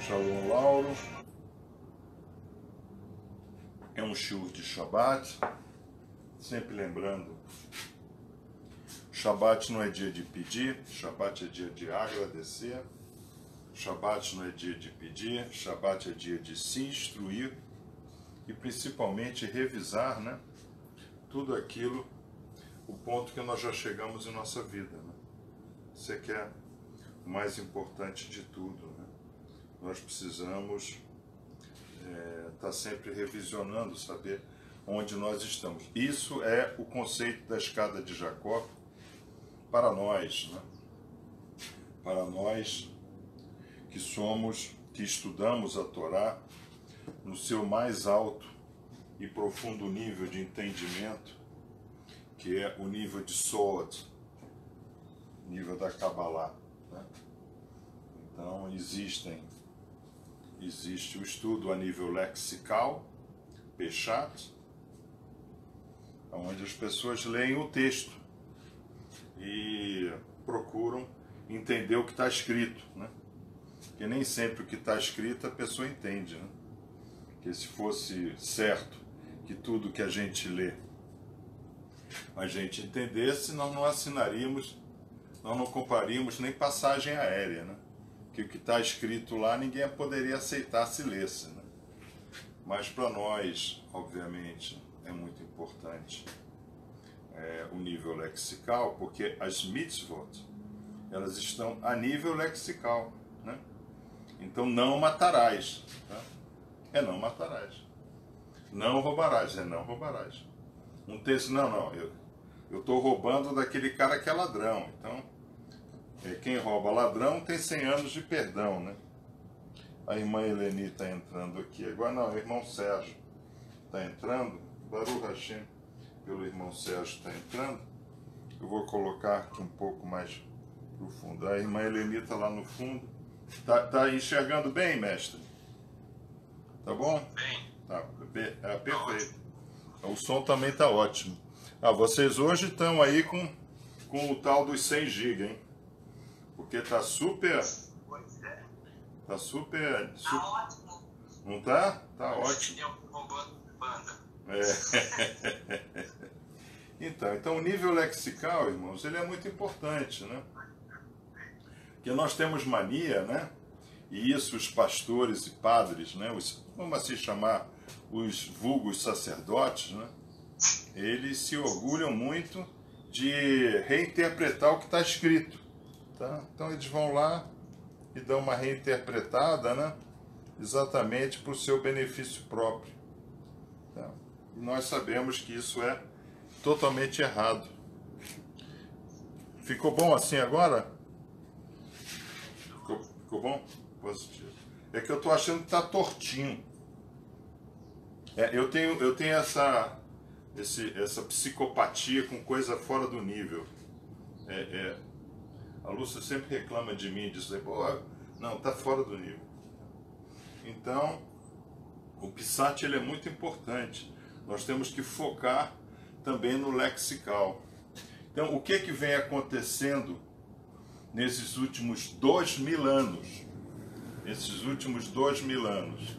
Shalom Lauro. É um shiur de Shabbat. Sempre lembrando, Shabbat não é dia de pedir, Shabbat é dia de agradecer. Shabbat não é dia de pedir, Shabbat é dia de se instruir e principalmente revisar, né, tudo aquilo, o ponto que nós já chegamos em nossa vida, né? Isso é que é o mais importante de tudo, né? Nós precisamos estar sempre revisionando, saber onde nós estamos. Isso é o conceito da escada de Jacó para nós, né? Para nós que somos, que estudamos a Torá no seu mais alto e profundo nível de entendimento, que é o nível de Sod, nível da Kabbalah, né? Então existe o estudo a nível lexical, Peshat, onde as pessoas leem o texto e procuram entender o que está escrito, né? Porque nem sempre o que está escrito a pessoa entende, né? Porque se fosse certo que tudo que a gente lê a gente entendesse, nós não assinaríamos, nós não compraríamos nem passagem aérea, né? Que o que está escrito lá ninguém poderia aceitar se lesse, né? Mas para nós, obviamente, é muito importante o nível lexical, porque as mitzvot, elas estão a nível lexical, né? Então, não matarás, tá? É não matarás. Não roubarás, é não roubarás. Um texto, eu estou roubando daquele cara que é ladrão. Então, quem rouba ladrão tem 100 anos de perdão, né? A irmã Eleni está entrando aqui. Agora não, o irmão Sérgio está entrando. Baruch Hashem, pelo irmão Sérgio está entrando. Eu vou colocar aqui um pouco mais profundo. A irmã Eleni está lá no fundo. Tá enxergando bem, mestre? Tá bom? Bem. Tá, perfeito. O som também tá ótimo. Vocês hoje estão aí com o tal dos 100 GB, hein? Porque tá super... Pois é. Tá super... Tá ótimo. Não tá? Tá ótimo. Então o nível lexical, irmãos, ele é muito importante, né? Porque nós temos mania, né? E isso os pastores e padres, né? Vamos assim chamar, os vulgos sacerdotes, né? Eles se orgulham muito de reinterpretar o que está escrito, tá? Então eles vão lá e dão uma reinterpretada, né? Exatamente para o seu benefício próprio. Tá? E nós sabemos que isso é totalmente errado. Ficou bom assim agora? Ficou bom? Positivo. É que eu estou achando que está tortinho. Eu tenho essa psicopatia com coisa fora do nível. A Lúcia sempre reclama de mim, diz, pô, não, está fora do nível. Então, o Psat ele é muito importante. Nós temos que focar também no lexical. Então, o que vem acontecendo nesses últimos 2000 anos? Nesses últimos 2000 anos,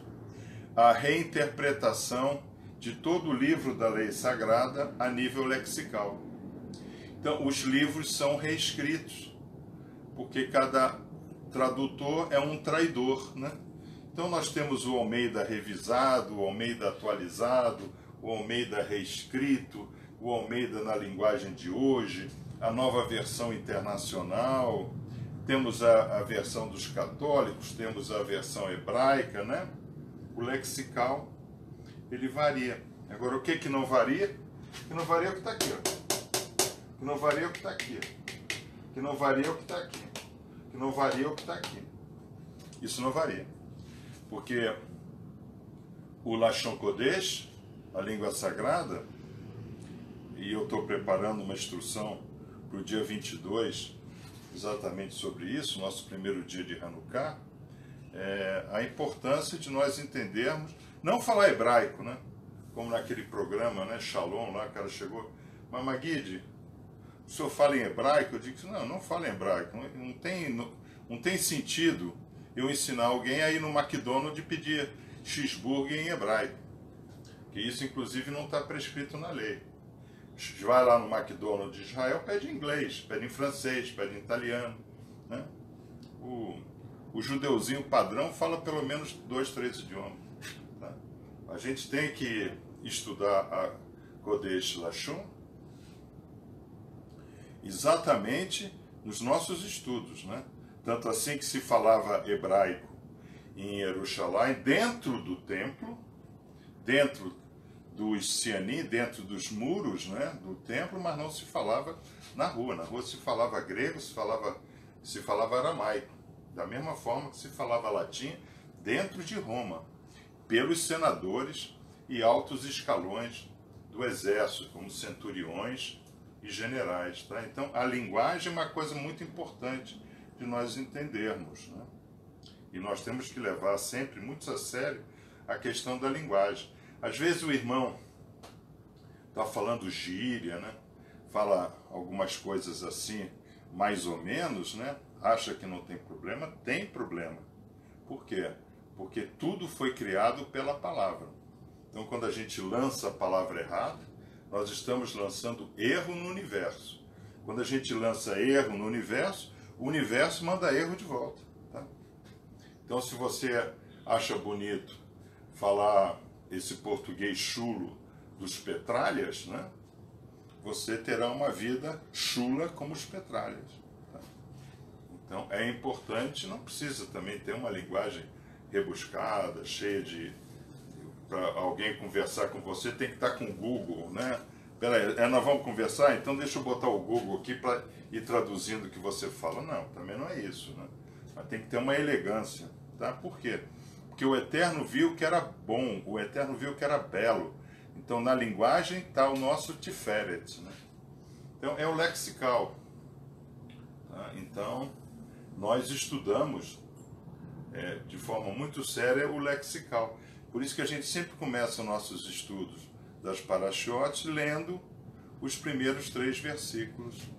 a reinterpretação de todo o livro da lei sagrada a nível lexical. Então, os livros são reescritos, porque cada tradutor é um traidor, né? Então, nós temos o Almeida revisado, o Almeida atualizado, o Almeida reescrito, o Almeida na linguagem de hoje, a nova versão internacional, temos a versão dos católicos, temos a versão hebraica, né? O lexical, ele varia. Agora, o que não varia? O que não varia é o que está aqui, ó. O que não varia é o que está aqui. O que não varia é o que está aqui. O que não varia é o que está aqui. Isso não varia. Porque o Lashon Kodesh, a língua sagrada, e eu estou preparando uma instrução para o dia 22, exatamente sobre isso, nosso primeiro dia de Hanukkah, a importância de nós entendermos, não falar hebraico, né? Como naquele programa, né? Shalom, lá o cara chegou, mas Maguide, o senhor fala em hebraico? Eu digo, não fala em hebraico, não tem sentido eu ensinar alguém a ir no McDonald's e pedir cheeseburger em hebraico, que isso inclusive não está prescrito na lei. Vai lá no McDonald's de Israel, pede em inglês, pede em francês, pede em italiano, né? O judeuzinho padrão fala pelo menos 2, 3 idiomas, tá? A gente tem que estudar a Kodesh Lashon exatamente nos nossos estudos, né? Tanto assim que se falava hebraico em Jerusalém, dentro do templo, dentro dos Sianim, dentro dos muros, né, do templo, mas não se falava na rua. Na rua se falava grego, se falava aramaico, da mesma forma que se falava latim dentro de Roma, pelos senadores e altos escalões do exército, como centuriões e generais, tá? Então, a linguagem é uma coisa muito importante de nós entendermos, né? E nós temos que levar sempre muito a sério a questão da linguagem. Às vezes o irmão está falando gíria, né? Fala algumas coisas assim, mais ou menos, né? Acha que não tem problema? Tem problema. Por quê? Porque tudo foi criado pela palavra. Então, quando a gente lança a palavra errada, nós estamos lançando erro no universo. Quando a gente lança erro no universo, o universo manda erro de volta, tá? Então, se você acha bonito falar esse português chulo dos petralhas, né? Você terá uma vida chula como os petralhas, tá? Então, é importante, não precisa também ter uma linguagem rebuscada, cheia de... Para alguém conversar com você, tem que estar com o Google, né? Peraí, nós vamos conversar? Então deixa eu botar o Google aqui para ir traduzindo o que você fala. Não, também não é isso, né? Mas tem que ter uma elegância, tá? Por quê? Porque o Eterno viu que era bom, o Eterno viu que era belo. Então na linguagem está o nosso Tiferet, né? Então é o lexical. Tá? Então nós estudamos de forma muito séria o lexical. Por isso que a gente sempre começa nossos estudos das Parashiot lendo os primeiros 3 versículos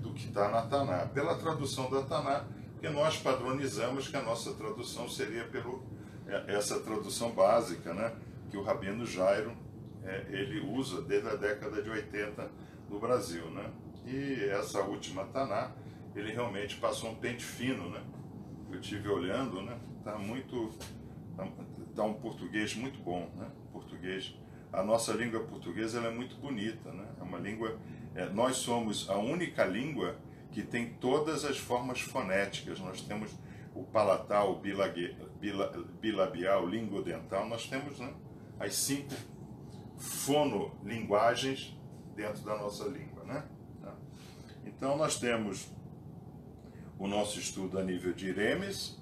do que está na Taná, pela tradução da Taná, porque nós padronizamos que a nossa tradução seria essa tradução básica, né, que o Rabino Jairo ele usa desde a década de 80 no Brasil, né? E essa última Taná, ele realmente passou um pente fino, né? Eu estive olhando, né? Tá um português muito bom, né? Português. A nossa língua portuguesa ela é muito bonita, né? É uma língua. Nós somos a única língua que tem todas as formas fonéticas. Nós temos o palatal, o bilabial, lingodental. Nós temos, né, as 5 fonolinguagens dentro da nossa língua, né? Então nós temos o nosso estudo a nível de Iremes,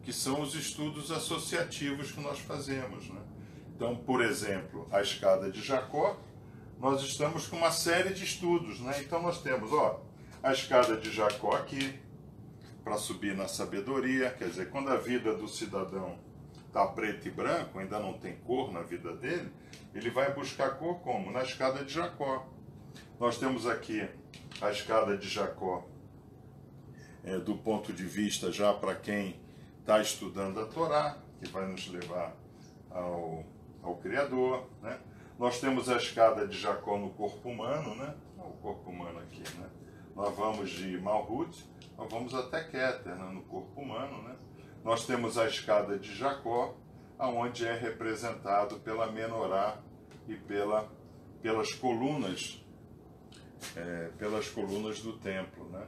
que são os estudos associativos que nós fazemos, né? Então, por exemplo, a escada de Jacó, nós estamos com uma série de estudos, né? Então nós temos, a escada de Jacó aqui, para subir na sabedoria, quer dizer, quando a vida do cidadão está preto e branco, ainda não tem cor na vida dele, ele vai buscar cor como? Na escada de Jacó. Nós temos aqui a escada de Jacó, do ponto de vista já para quem está estudando a Torá, que vai nos levar ao Criador, né? Nós temos a escada de Jacó no corpo humano, né? O corpo humano aqui, né? Nós vamos de Malhut, nós vamos até Keter, né? No corpo humano, né? Nós temos a escada de Jacó, aonde é representado pela menorá e pelas colunas do templo, né?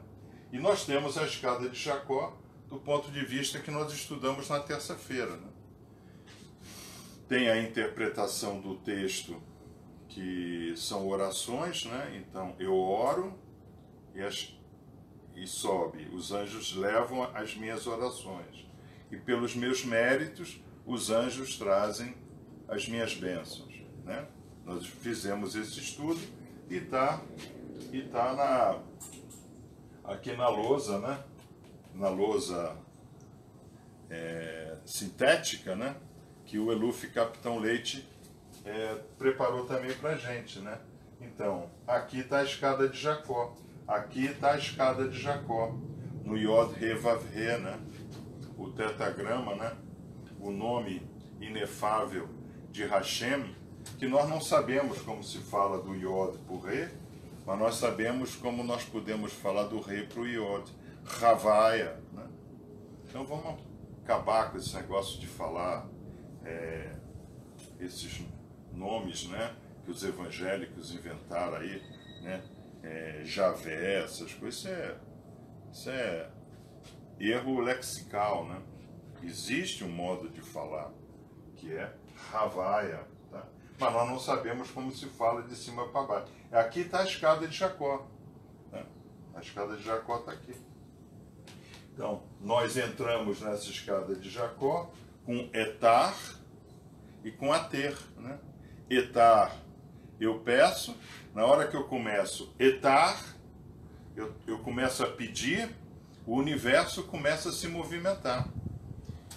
E nós temos a escada de Jacó do ponto de vista que nós estudamos na terça-feira, né? Tem a interpretação do texto, que são orações, né? Então eu oro e sobe, os anjos levam as minhas orações, e pelos meus méritos os anjos trazem as minhas bênçãos, né? Nós fizemos esse estudo e tá aqui na lousa, né? Na lousa sintética, né? Que o Eluf Capitão Leite preparou também para a gente, né? Então, aqui está a escada de Jacó, aqui está a escada de Jacó, no Yod He Vav He, né? O tetagrama, né? O nome inefável de Hashem, que nós não sabemos como se fala do Yod para o Re, mas nós sabemos como nós podemos falar do Re para o Yod, Havaya, né? Então vamos acabar com esse negócio de falar esses nomes, né, que os evangélicos inventaram aí, né, Javé, essas coisas, isso é erro lexical, né? Existe um modo de falar que é Havaya, tá? Mas nós não sabemos como se fala de cima para baixo. Aqui está a escada de Jacó, né? A escada de Jacó está aqui. Então, nós entramos nessa escada de Jacó com Etar e com Ater, né? Etar, eu peço, na hora que eu começo Etar, eu começo a pedir, o universo começa a se movimentar.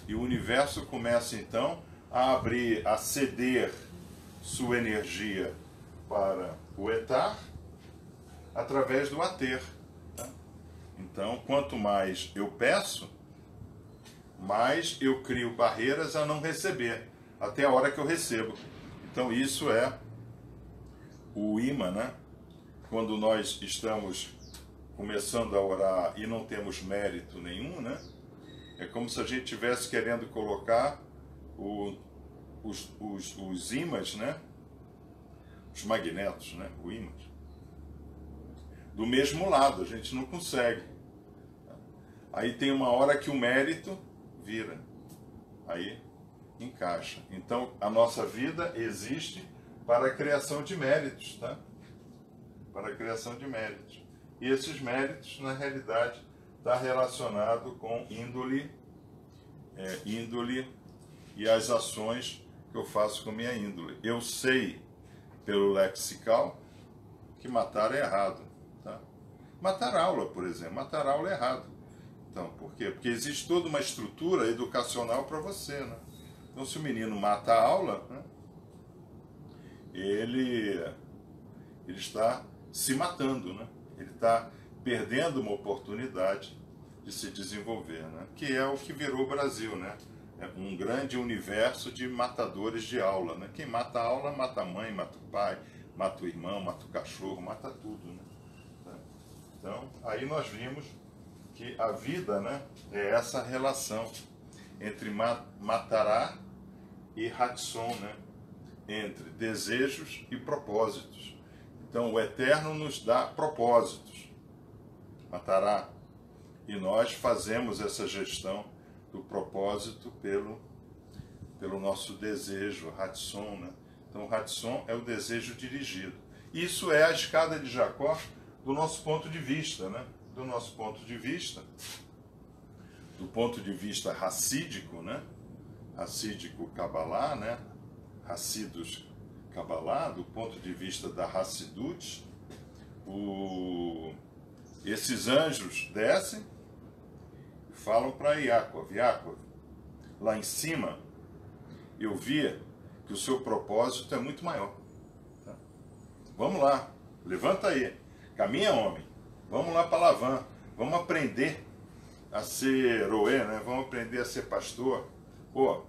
E o universo começa então a abrir, a ceder sua energia para o Etar através do Ater. Tá? Então, quanto mais eu peço, mais eu crio barreiras a não receber, até a hora que eu recebo. Então isso é o imã, né? Quando nós estamos começando a orar e não temos mérito nenhum, né? É como se a gente estivesse querendo colocar os ímãs, né? Os magnetos, né? O ímã. Do mesmo lado, a gente não consegue. Aí tem uma hora que o mérito vira. Aí encaixa. Então a nossa vida existe para a criação de méritos, tá? Para a criação de méritos. E esses méritos, na realidade, está relacionado com índole e as ações que eu faço com minha índole. Eu sei, pelo lexical, que matar é errado. Tá? Matar aula, por exemplo. Matar aula é errado. Então, por quê? Porque existe toda uma estrutura educacional para você. Né? Então, se o menino mata a aula, né, ele está se matando, né? Ele está perdendo uma oportunidade de se desenvolver, né? Que é o que virou o Brasil, né? É um grande universo de matadores de aula, né? Quem mata a aula mata a mãe, mata o pai, mata o irmão, mata o cachorro, mata tudo, né? Então, aí nós vimos que a vida, né, é essa relação entre matará e ratson, né? Entre desejos e propósitos. Então, o Eterno nos dá propósitos, matará, e nós fazemos essa gestão do propósito pelo nosso desejo, ratson, né? Então, ratson é o desejo dirigido. Isso é a escada de Jacó do nosso ponto de vista, né? Do nosso ponto de vista, do ponto de vista racídico, né? Racídico Kabbalah, né? Hasidus Kabbalah, do ponto de vista da Hassidut, esses anjos descem e falam para Yaakov: Yaakov, lá em cima eu vi que o seu propósito é muito maior. Tá? Vamos lá, levanta aí, caminha, homem, vamos lá para Lavã, vamos aprender a ser roê, né? Vamos aprender a ser pastor. Pô,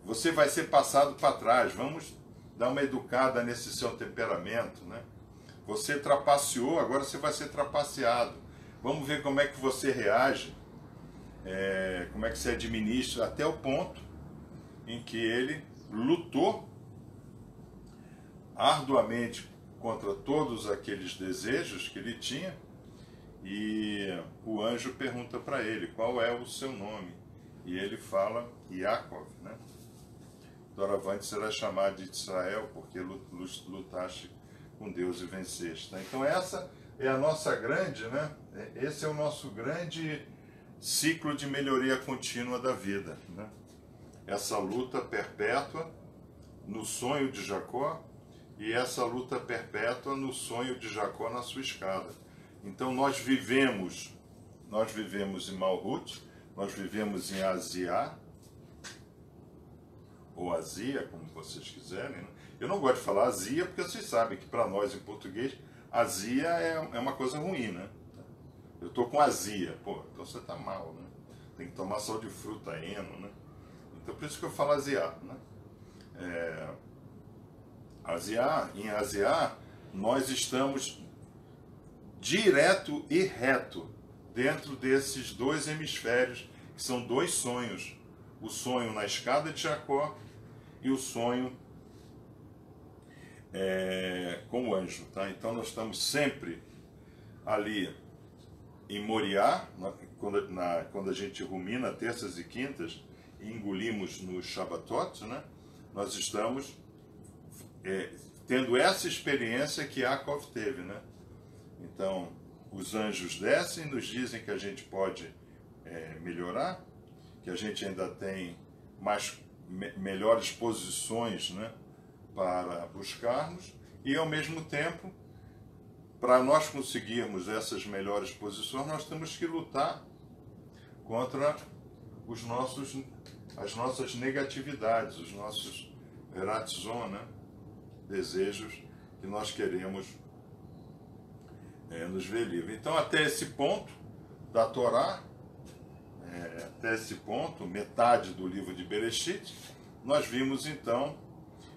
você vai ser passado para trás, vamos dar uma educada nesse seu temperamento, né? Você trapaceou, agora você vai ser trapaceado. Vamos ver como é que você reage, como é que você administra, até o ponto em que ele lutou arduamente contra todos aqueles desejos que ele tinha, e o anjo pergunta para ele: qual é o seu nome? E ele fala Yaakov, né? Doravante será chamado de Israel, porque lutaste com Deus e venceste. Tá? Então essa é a nossa grande, né? Esse é o nosso grande ciclo de melhoria contínua da vida, né? Essa luta perpétua no sonho de Jacó e essa luta perpétua no sonho de Jacó na sua escada. Então nós vivemos em Malhut, nós vivemos em Asiá, ou Azia, como vocês quiserem. Né? Eu não gosto de falar Azia, porque vocês sabem que para nós em português, Azia é uma coisa ruim, né? Eu tô com azia, pô, então você tá mal, né? Tem que tomar sal de fruta, eno, né? Então por isso que eu falo Asiá, né? Em Asiá, nós estamos direto e reto dentro desses dois hemisférios, que são dois sonhos. O sonho na escada de Jacó e o sonho com o anjo. Tá? Então nós estamos sempre ali em Moriá, quando a gente rumina terças e quintas e engolimos no Shabbatot, né? Nós estamos tendo essa experiência que Yaakov teve. Né? Então os anjos descem, nos dizem que a gente pode melhorar, que a gente ainda tem melhores posições, né, para buscarmos, e ao mesmo tempo, para nós conseguirmos essas melhores posições, nós temos que lutar contra as nossas negatividades, os nossos ratzon, né, desejos que nós queremos nos ver livres. Então, até esse ponto da Torá, até esse ponto, metade do livro de Bereshit, nós vimos então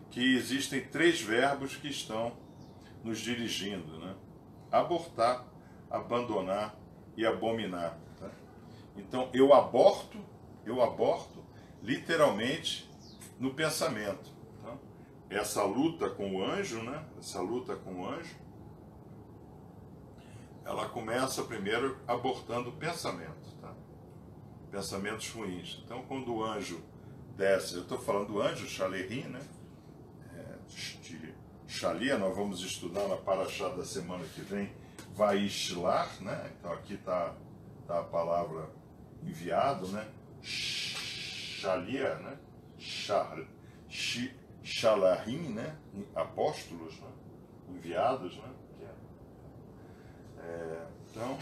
que existem 3 verbos que estão nos dirigindo, né? Abortar, abandonar e abominar. Tá? Então eu aborto literalmente no pensamento. Tá? Essa luta com o anjo, né? Essa luta com o anjo, ela começa primeiro abortando o pensamento. Pensamentos ruins. Então, quando o anjo desce, eu estou falando do anjo, Shalerim, né? Shalia, nós vamos estudar na Parashá da semana que vem, Vaishlar, né? Então aqui está a palavra enviado, né? Shalia, né? Shalahim, né? Apóstolos, né? Enviados, né? Então,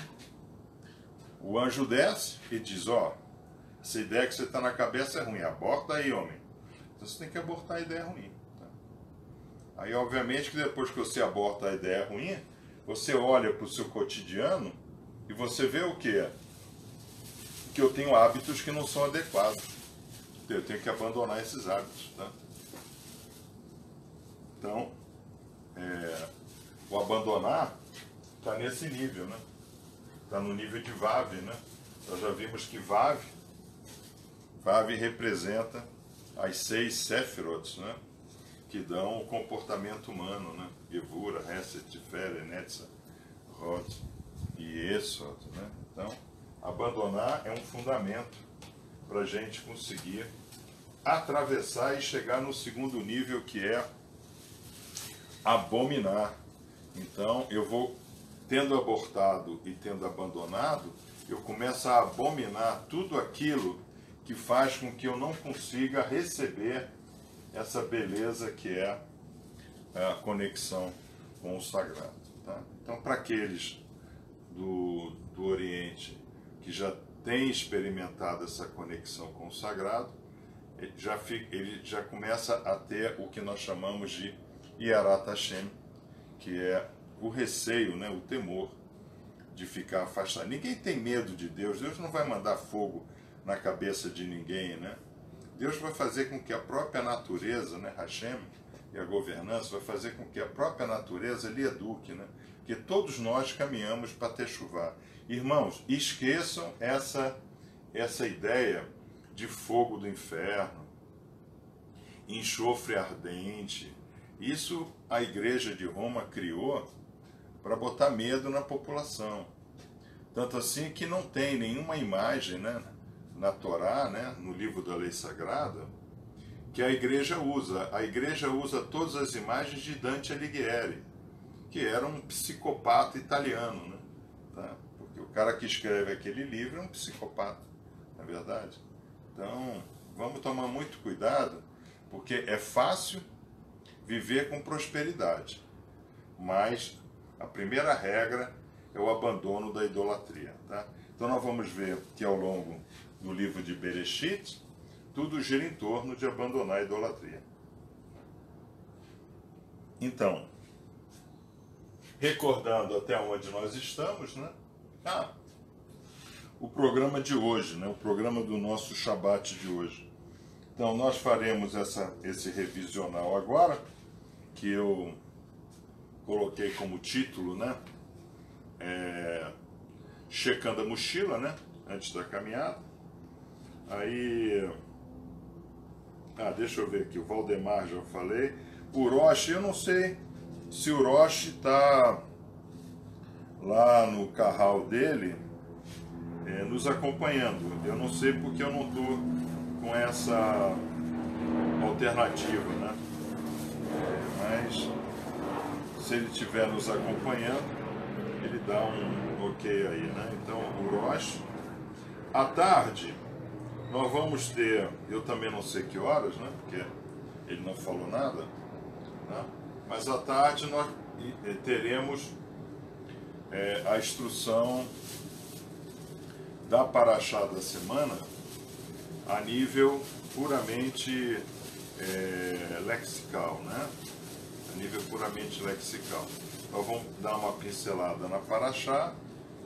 o anjo desce e diz, ó, essa ideia que você está na cabeça é ruim, aborta aí, homem. Então você tem que abortar a ideia ruim. Tá? Aí, obviamente, que depois que você aborta a ideia ruim, você olha para o seu cotidiano e você vê o quê? Que eu tenho hábitos que não são adequados. Eu tenho que abandonar esses hábitos. Tá? Então, o abandonar está nesse nível, né? Está no nível de Vav, né? Nós já vimos que Vav representa as 6 Sefirot, né? Que dão o comportamento humano, né? Gevura, Hesed, Tiferet, Netzah, Hod e Esod, né? Então, abandonar é um fundamento para a gente conseguir atravessar e chegar no segundo nível, que é abominar. Então, eu vou, tendo abortado e tendo abandonado, eu começo a abominar tudo aquilo que faz com que eu não consiga receber essa beleza que é a conexão com o sagrado. Tá? Então, para aqueles do Oriente que já têm experimentado essa conexão com o sagrado, ele já começa a ter o que nós chamamos de Yarat Hashem, que é o receio, né, o temor de ficar afastado. Ninguém tem medo de Deus. Deus não vai mandar fogo na cabeça de ninguém, né? Deus vai fazer com que a própria natureza, né, Hashem, e a governança, vai fazer com que a própria natureza lhe eduque, né? Que todos nós caminhamos para Teshuvá. Irmãos, esqueçam essa ideia de fogo do inferno, enxofre ardente. Isso a Igreja de Roma criou para botar medo na população. Tanto assim que não tem nenhuma imagem, né, na Torá, né, no livro da Lei Sagrada, que a Igreja usa. A Igreja usa todas as imagens de Dante Alighieri, que era um psicopata italiano, né? Tá? Porque o cara que escreve aquele livro é um psicopata, não é verdade? Então, vamos tomar muito cuidado, porque é fácil viver com prosperidade, mas a primeira regra é o abandono da idolatria. Tá? Então nós vamos ver que ao longo do livro de Bereshit, tudo gira em torno de abandonar a idolatria. Então, recordando até onde nós estamos, né? O programa de hoje, né? O programa do nosso Shabat de hoje. Então nós faremos esse revisional agora, que eu coloquei como título, né? Checando a mochila, né? Antes da caminhada. Aí, deixa eu ver aqui, o Valdemar já falei. O Roche, eu não sei se o Roche está lá no carral dele, nos acompanhando. Eu não sei porque eu não estou com essa alternativa, né? Mas se ele estiver nos acompanhando, ele dá um ok aí, né? Então, o Roche. À tarde, nós vamos ter, eu também não sei que horas, né? Porque ele não falou nada, né? Mas à tarde nós teremos a instrução da Parashá da semana a nível puramente lexical, né? A nível puramente lexical. Nós vamos dar uma pincelada na Parashá,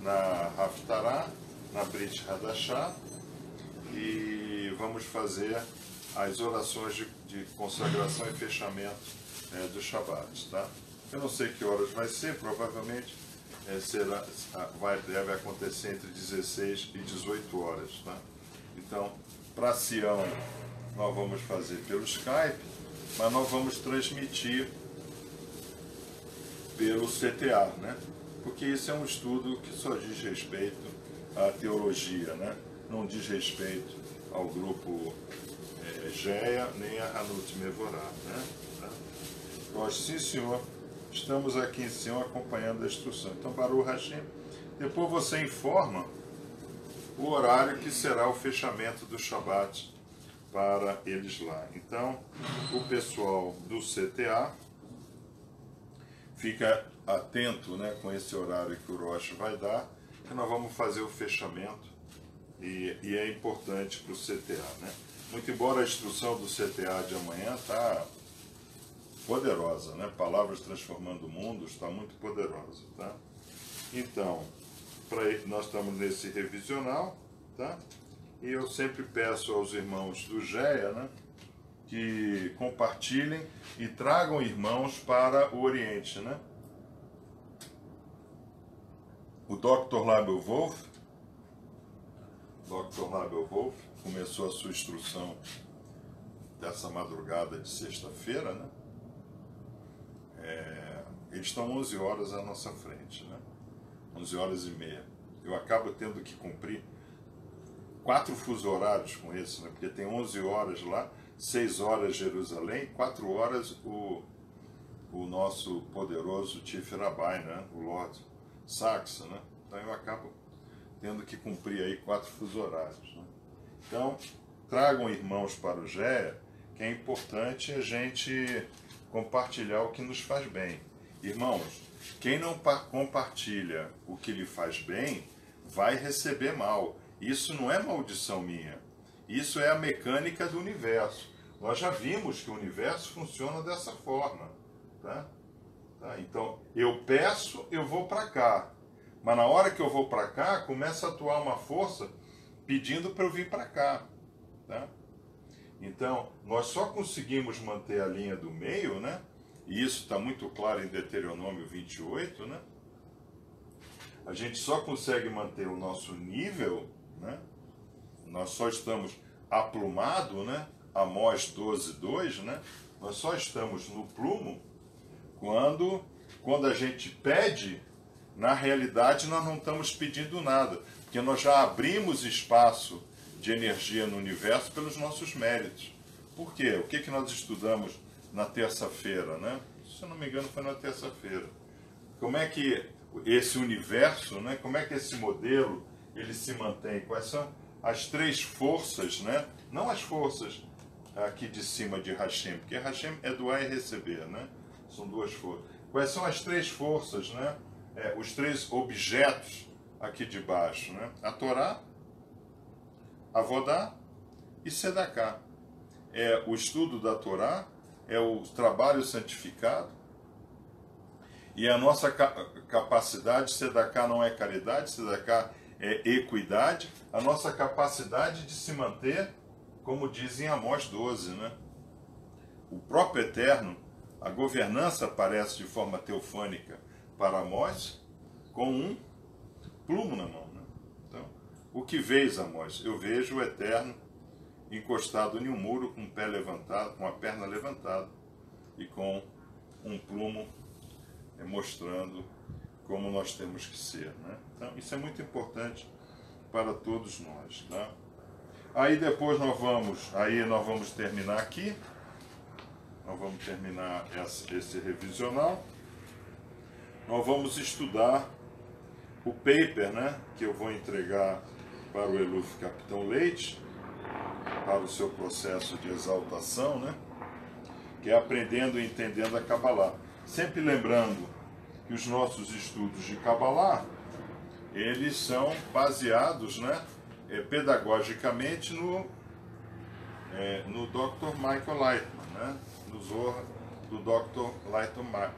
na Haftarah, na Brit Hadashah, e vamos fazer as orações de consagração e fechamento do Shabbat, tá? Eu não sei que horas vai ser, provavelmente deve acontecer entre 16 e 18 horas, tá? Então, para Sião, nós vamos fazer pelo Skype, mas nós vamos transmitir pelo CTA, né? Porque isso é um estudo que só diz respeito à teologia, né? Não diz respeito ao grupo GEA nem a Hanut Mevorah, né? Rocha, sim senhor, estamos aqui em cima acompanhando a instrução. Então, Baruch Hashem, depois você informa o horário que será o fechamento do Shabat para eles lá. Então, o pessoal do CTA fica atento, né, com esse horário que o Rocha vai dar, que nós vamos fazer o fechamento e é importante para o CTA, né? Muito embora a instrução do CTA de amanhã está poderosa, né? Palavras transformando mundos, está muito poderosa, tá? Então, nós estamos nesse revisional, tá? E eu sempre peço aos irmãos do GEA, né, que compartilhem e tragam irmãos para o Oriente, né? O Dr. Label Wolf começou a sua instrução dessa madrugada de sexta-feira, né? Eles estão 11 horas à nossa frente, né? 11 horas e meia. Eu acabo tendo que cumprir 4 fuso horários com esse, né? Porque tem 11 horas lá, 6 horas Jerusalém, 4 horas o nosso poderoso Chief Rabbi, né? O Lord Saxa, né? Então eu acabo tendo que cumprir aí 4 fuso horários, né? Então, tragam irmãos para o GEA, que é importante a gente compartilhar o que nos faz bem. Irmãos, quem não compartilha o que lhe faz bem, vai receber mal. Isso não é maldição minha. Isso é a mecânica do universo. Nós já vimos que o universo funciona dessa forma, tá? Então, eu peço, eu vou para cá. Mas na hora que eu vou para cá, começa a atuar uma força pedindo para eu vir para cá, tá? Então, nós só conseguimos manter a linha do meio, né? E isso está muito claro em Deuteronômio 28, né? A gente só consegue manter o nosso nível, né? Nós só estamos aplumados, né? Amós 12:2, né? Nós só estamos no plumo quando a gente pede, na realidade nós não estamos pedindo nada, porque nós já abrimos espaço de energia no universo pelos nossos méritos. Por quê? O que nós estudamos na terça-feira, né? Se eu não me engano foi na terça-feira. Como é que esse universo, né? Como é que esse modelo ele se mantém? Quais são as 3 forças, né? Não as forças aqui de cima de Hashem, porque Hashem é doar e receber, né? São 2 forças. Quais são as 3 forças, né? Os 3 objetos aqui de baixo, né? A Torá, Avodá e Sedaká. É o estudo da Torá, é o trabalho santificado, e a nossa capacidade, Sedaká não é caridade, Sedaká é equidade, a nossa capacidade de se manter, como dizem Amós 12, né? O próprio Eterno, a governança aparece de forma teofânica para Amós, com um plumo na mão, né? Então, o que vês, Amós? Eu vejo o Eterno encostado em um muro com o pé levantado, com a perna levantada e com um plumo mostrando como nós temos que ser, né? Então, isso é muito importante para todos nós, tá? Aí depois nós vamos terminar aqui, nós vamos terminar esse revisional, nós vamos estudar o paper, né, que eu vou entregar para o Eluf Capitão Leite, para o seu processo de exaltação, né, que é aprendendo e entendendo a Kabbalah. Sempre lembrando que os nossos estudos de Kabbalah, eles são baseados, né, pedagogicamente no Dr. Michael Lightman, né, no Zohar do Dr. Lightman,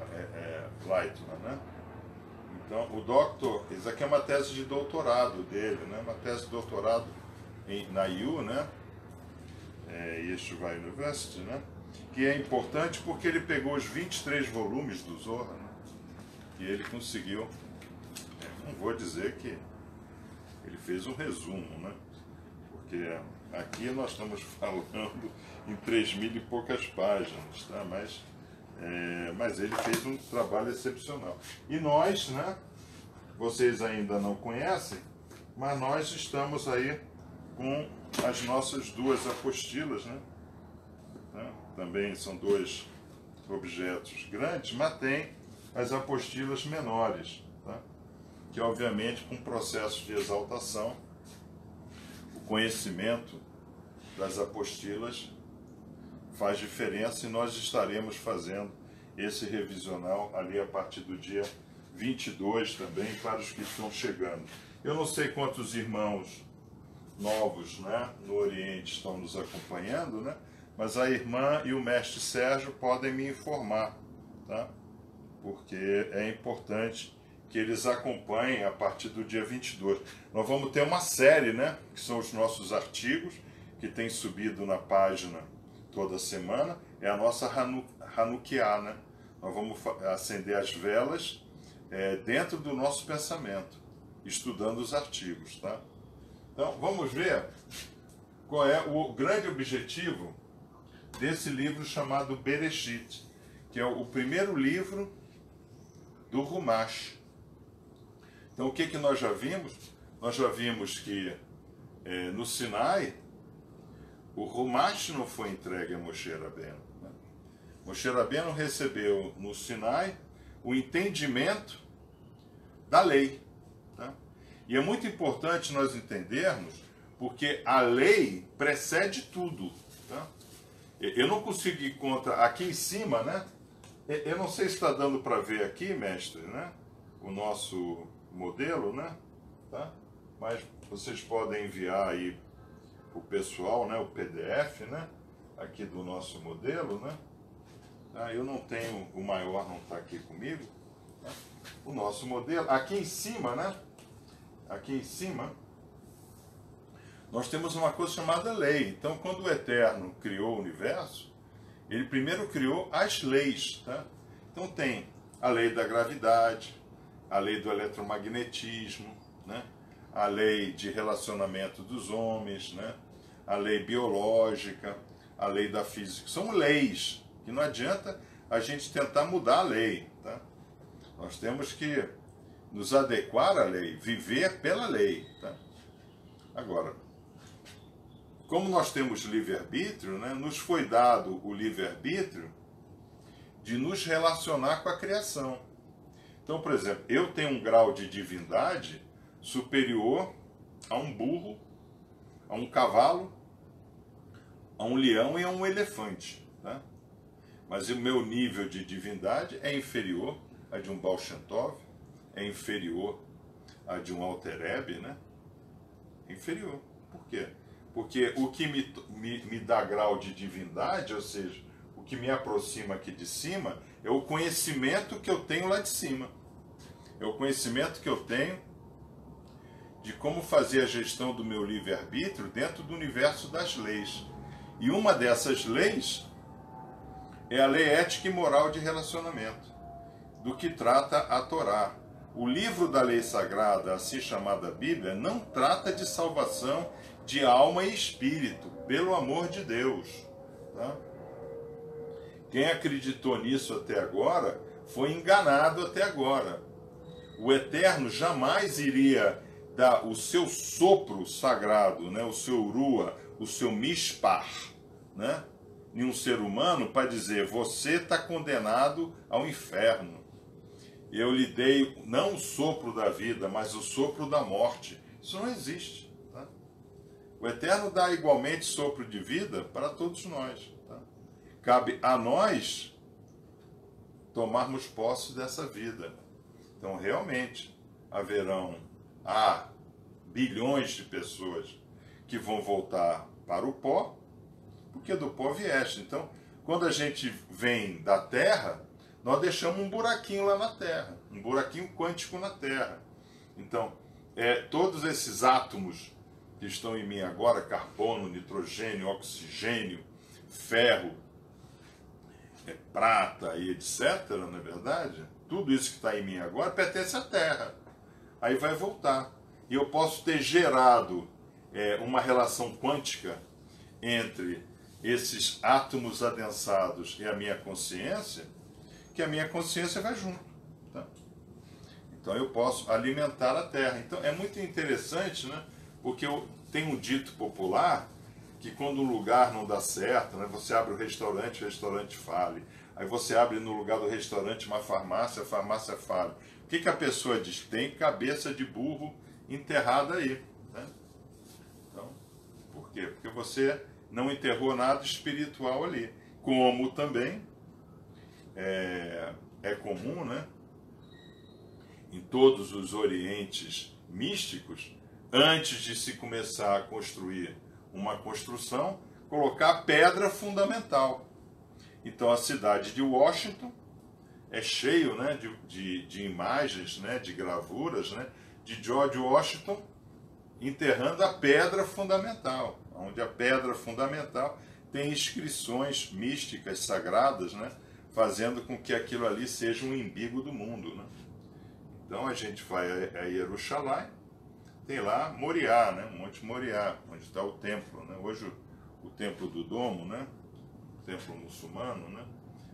né. Então, isso aqui é uma tese de doutorado dele, né, uma tese de doutorado na IU, né, Yeshiva University, né, que é importante porque ele pegou os 23 volumes do Zohar, né, e ele conseguiu, não vou dizer que ele fez um resumo, né, porque aqui nós estamos falando em 3.000 e poucas páginas, tá, mas ele fez um trabalho excepcional. E nós, né, vocês ainda não conhecem, mas nós estamos aí com as nossas 2 apostilas, né? Também são 2 objetos grandes, mas tem as apostilas menores, tá? Que obviamente com o processo de exaltação, o conhecimento das apostilas faz diferença, e nós estaremos fazendo esse revisional ali a partir do dia 22 também, para os que estão chegando. Eu não sei quantos irmãos novos, né, no Oriente estão nos acompanhando, né, mas a irmã e o mestre Sérgio podem me informar, tá? Porque é importante que eles acompanhem a partir do dia 22. Nós vamos ter uma série, né, que são os nossos artigos, que tem subido na página toda semana, é a nossa Hanukkah, né? Nós vamos acender as velas dentro do nosso pensamento, estudando os artigos, tá? Então, vamos ver qual é o grande objetivo desse livro chamado Bereshit, que é o primeiro livro do Humash. Então, o que nós já vimos? Nós já vimos que no Sinai, o Humash não foi entregue a Moshe Rabbeinu, né? Moshe Rabbeinu recebeu no Sinai o entendimento da lei, tá? E é muito importante nós entendermos, porque a lei precede tudo, tá? Eu não consigo encontrar aqui em cima, né? Eu não sei se está dando para ver aqui, mestre, né? O nosso modelo, né? Tá? Mas vocês podem enviar aí o pessoal, né, o PDF, né, aqui do nosso modelo, né? Eu não tenho, o maior não está aqui comigo, né? O nosso modelo, aqui em cima, né? Aqui em cima, nós temos uma coisa chamada lei. Então, quando o Eterno criou o universo, ele primeiro criou as leis, tá? Então tem a lei da gravidade, a lei do eletromagnetismo, né? A lei de relacionamento dos homens, né? A lei biológica, a lei da física. São leis, que não adianta a gente tentar mudar a lei, tá? Nós temos que nos adequar à lei, viver pela lei, tá? Agora, como nós temos livre-arbítrio, né, nos foi dado o livre-arbítrio de nos relacionar com a criação. Então, por exemplo, eu tenho um grau de divindade superior a um burro, a um cavalo, a um leão e a um elefante, tá? Mas o meu nível de divindade é inferior a de um Baal Shem Tov, é inferior a de um Alter Rebbe, né? Inferior. Por quê? Porque o que me dá grau de divindade, ou seja, o que me aproxima aqui de cima, é o conhecimento que eu tenho lá de cima. É o conhecimento que eu tenho de como fazer a gestão do meu livre-arbítrio dentro do universo das leis. E uma dessas leis é a lei ética e moral de relacionamento, do que trata a Torá. O livro da lei sagrada, assim chamada Bíblia, não trata de salvação de alma e espírito, pelo amor de Deus, tá? Quem acreditou nisso até agora foi enganado até agora. O Eterno jamais iria dar o seu sopro sagrado, né, o seu urua, o seu mishpar, né, em um ser humano para dizer: você está condenado ao inferno. Eu lhe dei não o sopro da vida, mas o sopro da morte. Isso não existe. Tá? O Eterno dá igualmente sopro de vida para todos nós. Tá? Cabe a nós tomarmos posse dessa vida. Então, realmente, há bilhões de pessoas que vão voltar para o pó, porque do pó vieste. Então, quando a gente vem da Terra, nós deixamos um buraquinho lá na Terra, um buraquinho quântico na Terra. Então, todos esses átomos que estão em mim agora, carbono, nitrogênio, oxigênio, ferro, prata e etc., não é verdade? Tudo isso que está em mim agora pertence à Terra. Aí vai voltar. E eu posso ter gerado uma relação quântica entre esses átomos adensados e a minha consciência, que a minha consciência vai junto. Tá? Então eu posso alimentar a Terra. Então é muito interessante, né? Porque tem um dito popular que quando um lugar não dá certo, né, você abre o restaurante fale. Aí você abre no lugar do restaurante uma farmácia, a farmácia fala. O que a pessoa diz? Tem cabeça de burro enterrada aí. Né? Então, por quê? Porque você não enterrou nada espiritual ali. Como também é comum, né? Em todos os orientes místicos, antes de se começar a construir uma construção, colocar pedra fundamental. Então a cidade de Washington é cheio, né, de imagens, né, de gravuras, né, de George Washington enterrando a pedra fundamental, onde a pedra fundamental tem inscrições místicas sagradas, né, fazendo com que aquilo ali seja um embigo do mundo. Né? Então a gente vai a Jerusalém, tem lá Moriá, né, Monte Moriá, onde está o templo. Né? Hoje o templo do Domo, né, o templo muçulmano, né?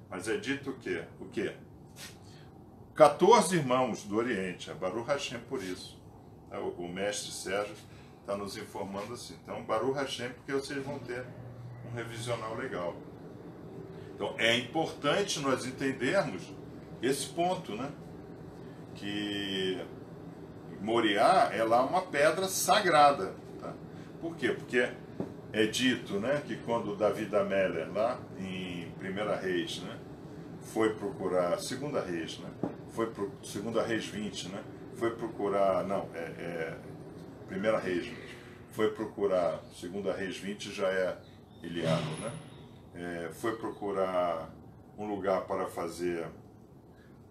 Mas é dito o quê? 14 irmãos do Oriente, é Baruch Hashem por isso. O mestre Sérgio está nos informando assim. Então, Baruch Hashem, porque vocês vão ter um revisional legal. Então, é importante nós entendermos esse ponto, né? Que Moriá é lá uma pedra sagrada. Tá? Por quê? Porque é dito, né, que quando Davi da Meller, lá em 1 Reis, né, foi procurar, 2 Reis, né, foi pro 2 Reis 20, né, foi procurar, não, 1 Reis, foi procurar, 2 Reis 20 já é Eliado, né, foi procurar um lugar para fazer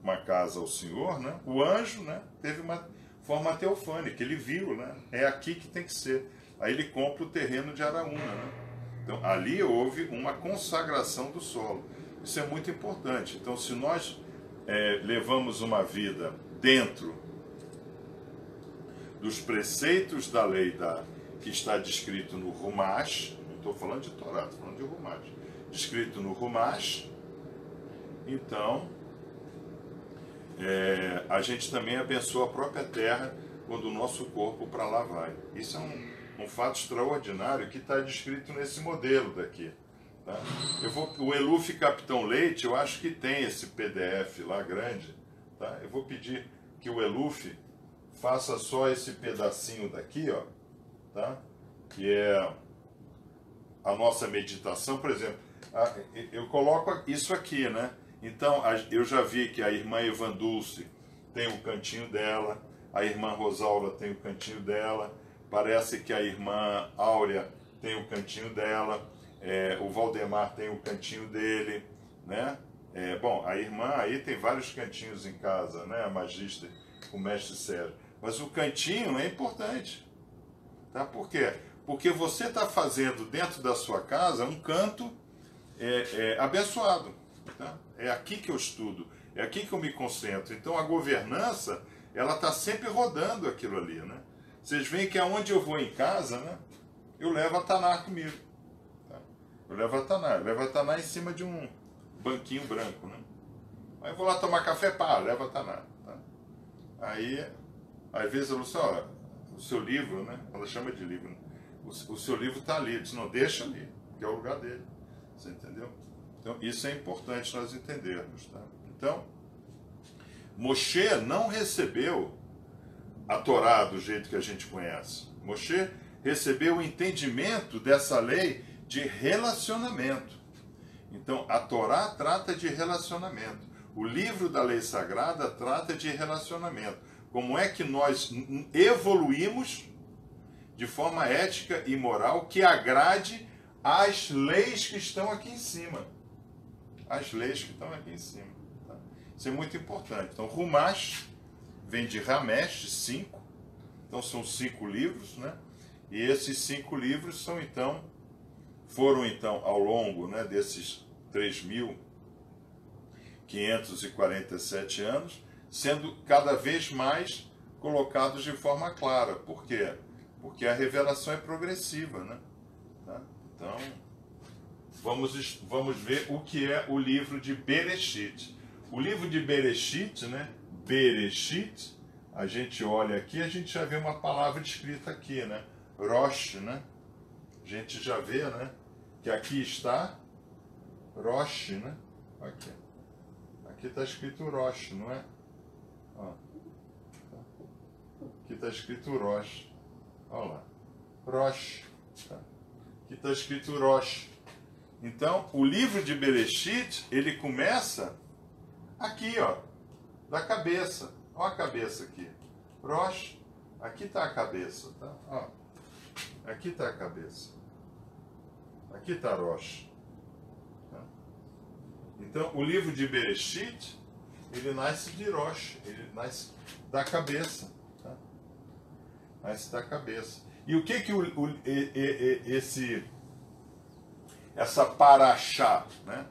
uma casa ao Senhor, né, o anjo, né, teve uma forma teofânica, ele viu, né, é aqui que tem que ser. Aí ele compra o terreno de Araúna. Né? Então, ali houve uma consagração do solo. Isso é muito importante. Então, se nós levamos uma vida dentro dos preceitos da lei que está descrito no Rumash, não estou falando de Torá, estou falando de Rumash, descrito no Rumash, então a gente também abençoa a própria terra quando o nosso corpo para lá vai. Isso é um fato extraordinário que está descrito nesse modelo daqui. Tá? O Eluf Capitão Leite, eu acho que tem esse PDF lá grande. Tá? Eu vou pedir que o Eluf faça só esse pedacinho daqui, ó, tá? Que é a nossa meditação. Por exemplo, eu coloco isso aqui, né? Então, eu já vi que a irmã Evan Dulce tem o cantinho dela, a irmã Rosaura tem o cantinho dela, parece que a irmã Áurea tem o cantinho dela, o Valdemar tem o cantinho dele, né? Bom, a irmã aí tem vários cantinhos em casa, né? A Magista, o mestre Sérgio. Mas o cantinho é importante, tá? Por quê? Porque você está fazendo dentro da sua casa um canto abençoado, tá? É aqui que eu estudo, é aqui que eu me concentro. Então a governança, ela está sempre rodando aquilo ali, né? Vocês veem que aonde eu vou em casa, né, eu levo a Taná comigo. Tá? Eu levo a Taná em cima de um banquinho branco, né? Aí eu vou lá tomar café, levo a Taná. Tá? Aí, às vezes eu falo assim, ó, o seu livro, né? Ela chama de livro, né? O seu livro está ali. Eu disse, não, deixa ali, que é o lugar dele. Você entendeu? Então, isso é importante nós entendermos. Tá? Então, Moshe não recebeu a Torá do jeito que a gente conhece. Moshe recebeu o entendimento dessa lei de relacionamento. Então, a Torá trata de relacionamento. O livro da lei sagrada trata de relacionamento. Como é que nós evoluímos de forma ética e moral que agrade às leis que estão aqui em cima. As leis que estão aqui em cima. Tá? Isso é muito importante. Então, Rumash vem de Ramesh, 5. Então, são 5 livros, né? E esses 5 livros foram, ao longo, né, desses 3.547 anos, sendo cada vez mais colocados de forma clara. Por quê? Porque a revelação é progressiva, né? Tá? Então, vamos ver o que é o livro de Bereshit. O livro de Bereshit, né? Bereshit, a gente olha aqui, a gente já vê uma palavra escrita aqui, né? Rosh, né? A gente já vê, né? Que aqui está Rosh, né? Aqui. Aqui está escrito Rosh, não é? Ó. Aqui está escrito Rosh. Olha lá. Rosh. Tá? Aqui está escrito Rosh. Então, o livro de Bereshit, ele começa aqui, ó, da cabeça. Olha a cabeça aqui. Rosh. Aqui está a cabeça, tá? Ó. Aqui está a cabeça. Aqui está Rosh. Tá? Então, o livro de Bereshit, ele nasce de Rosh, ele nasce da cabeça. Tá? Nasce da cabeça. E o que essa paraxá, né?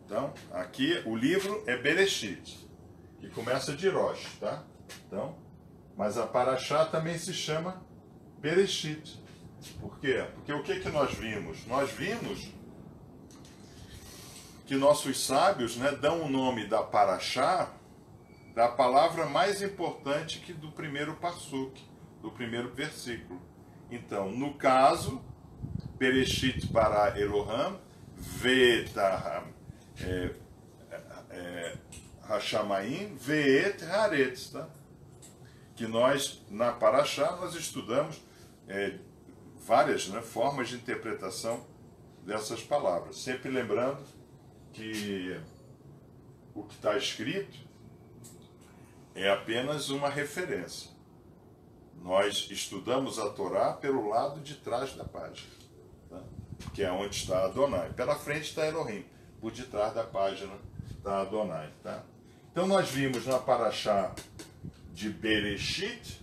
Então, aqui o livro é Bereshit, que começa de Rosh, tá? Então, mas a paraxá também se chama Bereshit. Por quê? Porque o que nós vimos? Nós vimos que nossos sábios, né, dão o nome da paraxá da palavra mais importante que do primeiro passuk, do primeiro versículo. Então, no caso, Bereshit bara Elohim ve'et Hashamayim ve'et haaretz, tá? Que nós, na paraxá, nós estudamos várias, né, formas de interpretação dessas palavras. Sempre lembrando que o que está escrito é apenas uma referência. Nós estudamos a Torá pelo lado de trás da página, tá? Que é onde está Adonai. Pela frente está Elohim, por detrás da página está Adonai. Tá? Então nós vimos na paraxá de Bereshit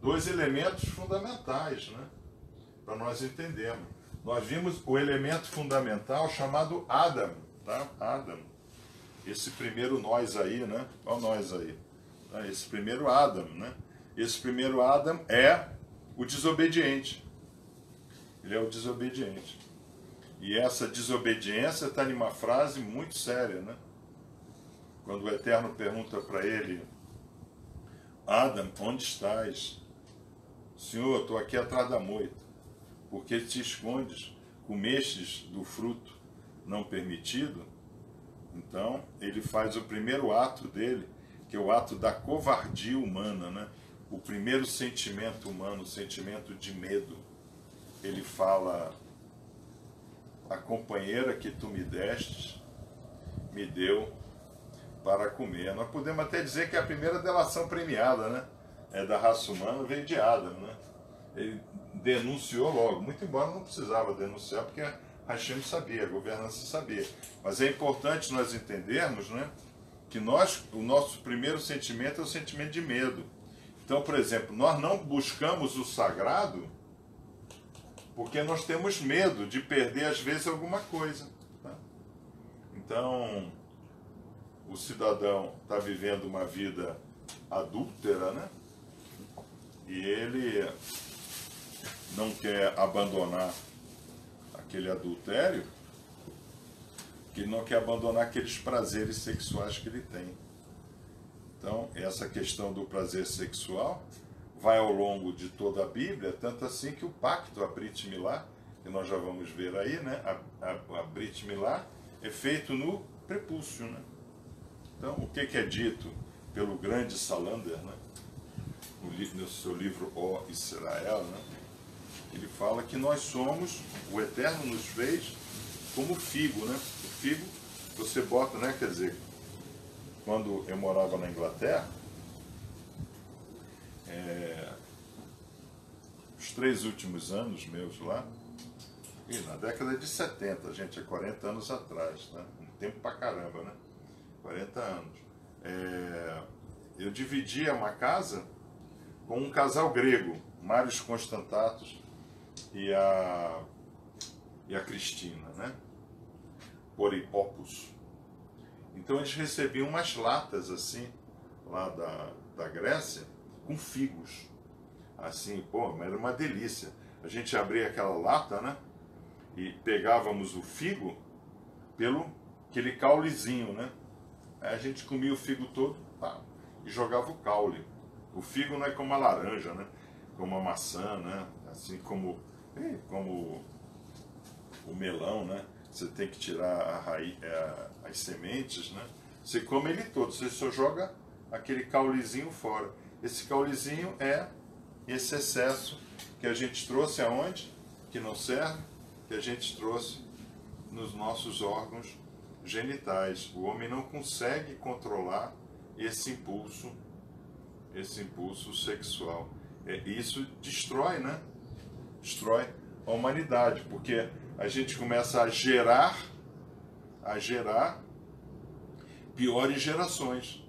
dois elementos fundamentais, né, para nós entendermos. Nós vimos o elemento fundamental chamado Adam, tá? Adam. Esse primeiro nós aí, né? Olha nós aí. Tá? Esse primeiro Adam, né? Esse primeiro Adam é o desobediente. Ele é o desobediente. E essa desobediência está em uma frase muito séria, né? Quando o Eterno pergunta para ele: Adam, onde estás? Senhor, estou aqui atrás da moita. Por que te escondes? Comestes do fruto não permitido? Então, ele faz o primeiro ato dele, que é o ato da covardia humana, né? O primeiro sentimento humano, o sentimento de medo. Ele fala: a companheira que tu me destes, me deu para comer. Nós podemos até dizer que a primeira delação premiada, né, da raça humana veio de Adam, né? Ele denunciou logo, muito embora não precisava denunciar, porque Hashem sabia, a governança sabia. Mas é importante nós entendermos, né, que o nosso primeiro sentimento é o sentimento de medo. Então, por exemplo, nós não buscamos o sagrado porque nós temos medo de perder, às vezes, alguma coisa. Tá? Então, o cidadão está vivendo uma vida adúltera, né? E ele não quer abandonar aquele adultério, que ele não quer abandonar aqueles prazeres sexuais que ele tem. Então, essa questão do prazer sexual vai ao longo de toda a Bíblia, tanto assim que o pacto, a Brit Milá, que nós já vamos ver aí, né? A Brit Milá é feito no prepúcio, né? Então, o que é dito pelo grande Salander, né, no seu livro Ó Israel, né, ele fala que nós somos, o Eterno nos fez como figo, né? O figo você bota, né? Quer dizer, quando eu morava na Inglaterra, os 3 últimos anos meus lá, e na década de 70, gente, é 40 anos atrás, né? Um tempo pra caramba, né? 40 anos. Eu dividia uma casa com um casal grego, Marius Constantatos e a Cristina, né? Poripopos. Então eles recebiam umas latas assim, lá da Grécia, com figos. Assim, pô, era uma delícia. A gente abria aquela lata, né? E pegávamos o figo pelo aquele caulezinho, né? Aí a gente comia o figo todo, pá, e jogava o caule. O figo não é como a laranja, né? Como a maçã, né? Assim como o melão, né? Você tem que tirar a raiz, as sementes, né? Você come ele todo, você só joga aquele caulezinho fora. Esse caulezinho é esse excesso que a gente trouxe aonde? Que não serve, que a gente trouxe nos nossos órgãos genitais. O homem não consegue controlar esse impulso sexual. Isso destrói, né? Destrói a humanidade, porque a gente começa a gerar piores gerações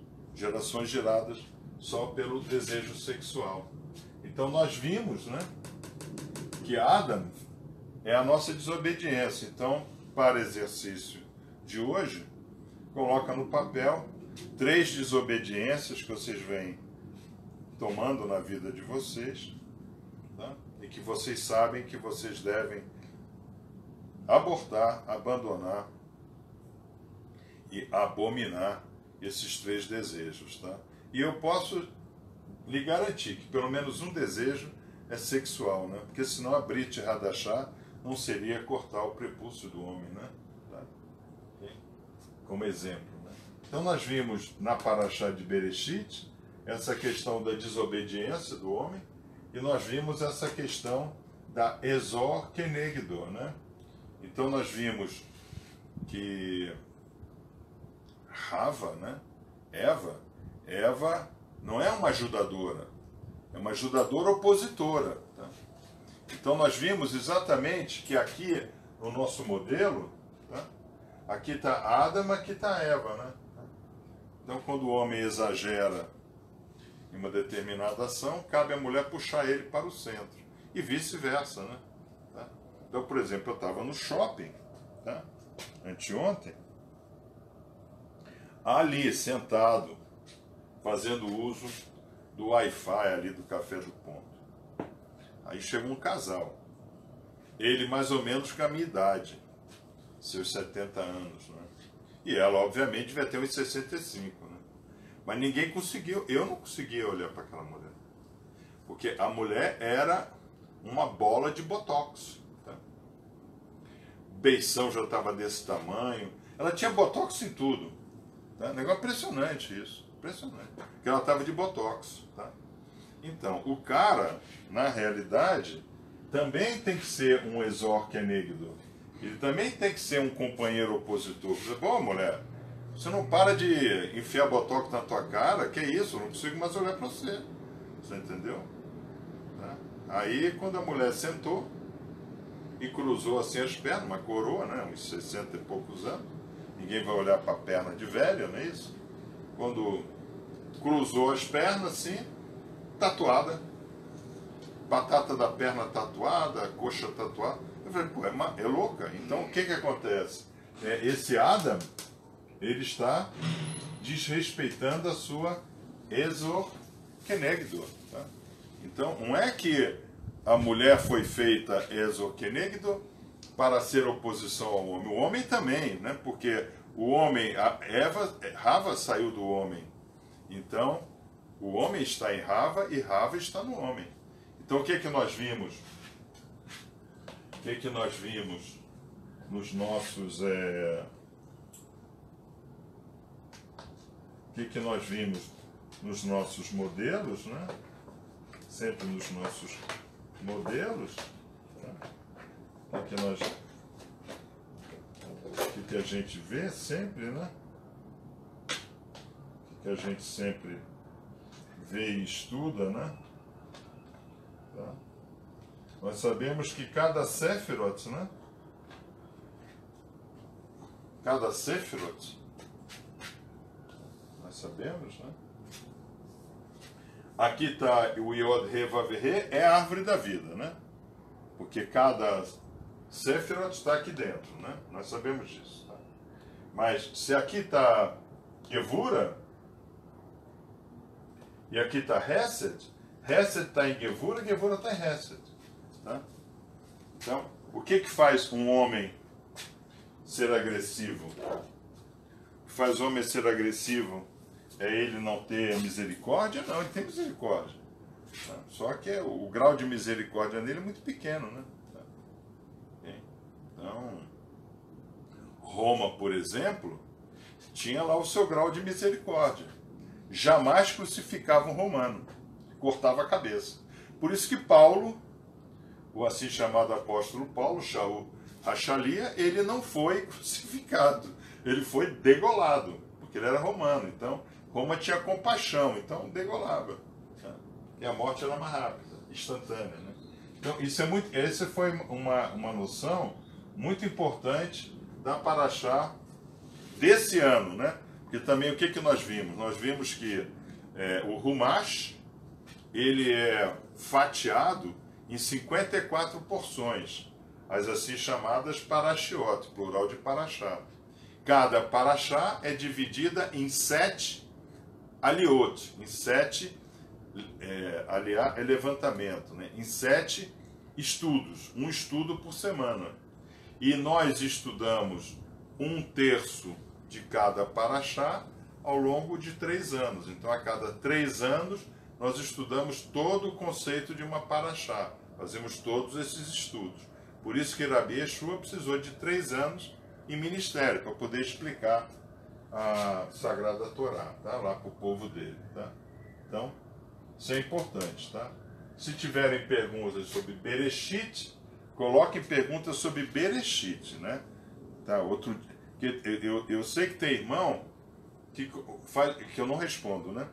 geradas só pelo desejo sexual. Então nós vimos, né, que Adam é a nossa desobediência. Então, para exercício de hoje, coloca no papel 3 desobediências que vocês vêm tomando na vida de vocês, tá? E que vocês sabem que vocês devem abortar, abandonar e abominar esses 3 desejos, tá? E eu posso lhe garantir que pelo menos um desejo é sexual, né? Porque senão a Brit Hadashah não seria cortar o prepúcio do homem, né? Tá? Como exemplo, né? Então nós vimos na Parashá de Bereshit essa questão da desobediência do homem e nós vimos essa questão da Ezor Kenegdo, né? Então nós vimos que Rava, né? Eva não é uma ajudadora, é uma ajudadora opositora. Tá? Então nós vimos exatamente que aqui no nosso modelo, tá? Aqui está Adam, aqui está Eva. Né? Então quando o homem exagera em uma determinada ação, cabe à mulher puxar ele para o centro. E vice-versa. Né? Tá? Então, por exemplo, eu estava no shopping, tá? Anteontem, ali sentado, fazendo uso do Wi-Fi ali do Café do Ponto. Aí chegou um casal, ele mais ou menos com a minha idade, seus 70 anos, né? E ela obviamente devia ter uns 65, né? Mas ninguém conseguiu, eu não conseguia olhar para aquela mulher, porque a mulher era uma bola de botox, tá? Beição já estava desse tamanho, ela tinha botox em tudo, tá? Negócio impressionante isso. Impressionante. Porque ela estava de botox. Tá? Então, o cara, na realidade, também tem que ser um Ezor Kenegdo. Ele também tem que ser um companheiro opositor. Você, pô, mulher, você não para de enfiar botox na tua cara, que isso, eu não consigo mais olhar para você. Você entendeu? Tá? Aí, quando a mulher sentou e cruzou assim as pernas, uma coroa, né, uns 60 e poucos anos, ninguém vai olhar para a perna de velho, não é isso? Quando cruzou as pernas assim, tatuada, batata da perna tatuada, coxa tatuada. Eu falei, pô, é louca. Então o que acontece? Esse Adam, ele está desrespeitando a sua Ezor Kenegdo. Tá? Então não é que a mulher foi feita Ezor Kenegdo para ser oposição ao homem. O homem também, né? Porque o homem, Rava saiu do homem. Então, o homem está em Rava e Rava está no homem. Então, o que é que nós vimos? O que é que nós vimos nos nossos... O que é que nós vimos nos nossos modelos, né? Sempre nos nossos modelos. Tá? O que a gente vê sempre, né? Que a gente sempre vê e estuda, né? Tá? Nós sabemos que cada Sefirot, né? Cada Sefirot, nós sabemos, né? Aqui está o Yod He Vav He, é a árvore da vida, né? Porque cada Sefirot está aqui dentro, né? Nós sabemos disso. Tá? Mas se aqui está Gevura, e aqui está Hesed, Hesed está em Gevura, Gevura está em Hesed. Tá? Então, o que faz um homem ser agressivo? O que faz o homem ser agressivo é ele não ter misericórdia? Não, ele tem misericórdia. Tá? Só que o grau de misericórdia nele é muito pequeno, né? Tá? Então, Roma, por exemplo, tinha lá o seu grau de misericórdia. Jamais crucificava um romano, cortava a cabeça. Por isso que Paulo, o assim chamado apóstolo Paulo, Shaul Rachalia, ele não foi crucificado, ele foi degolado, porque ele era romano. Então, Roma tinha compaixão, então degolava. E a morte era mais rápida, instantânea, né? Então, essa foi uma noção muito importante da Paraxá desse ano, né? Porque também o que nós vimos? Nós vimos que o Rumash, ele é fatiado em 54 porções, as assim chamadas Parashiot, plural de Paraxá. Cada Paraxá é dividida em 7 aliot, em 7 aliar é levantamento, né? Em 7 estudos, um estudo por semana. E nós estudamos 1/3 de cada paraxá ao longo de 3 anos. Então, a cada 3 anos, nós estudamos todo o conceito de uma paraxá. Fazemos todos esses estudos. Por isso que Rabi Yeshua precisou de 3 anos em ministério, para poder explicar a Sagrada Torá, tá? Lá para o povo dele, tá? Então, isso é importante, tá? Se tiverem perguntas sobre Bereshit, coloquem perguntas sobre Bereshit, né? Tá? Eu sei que tem irmão que eu não respondo, né?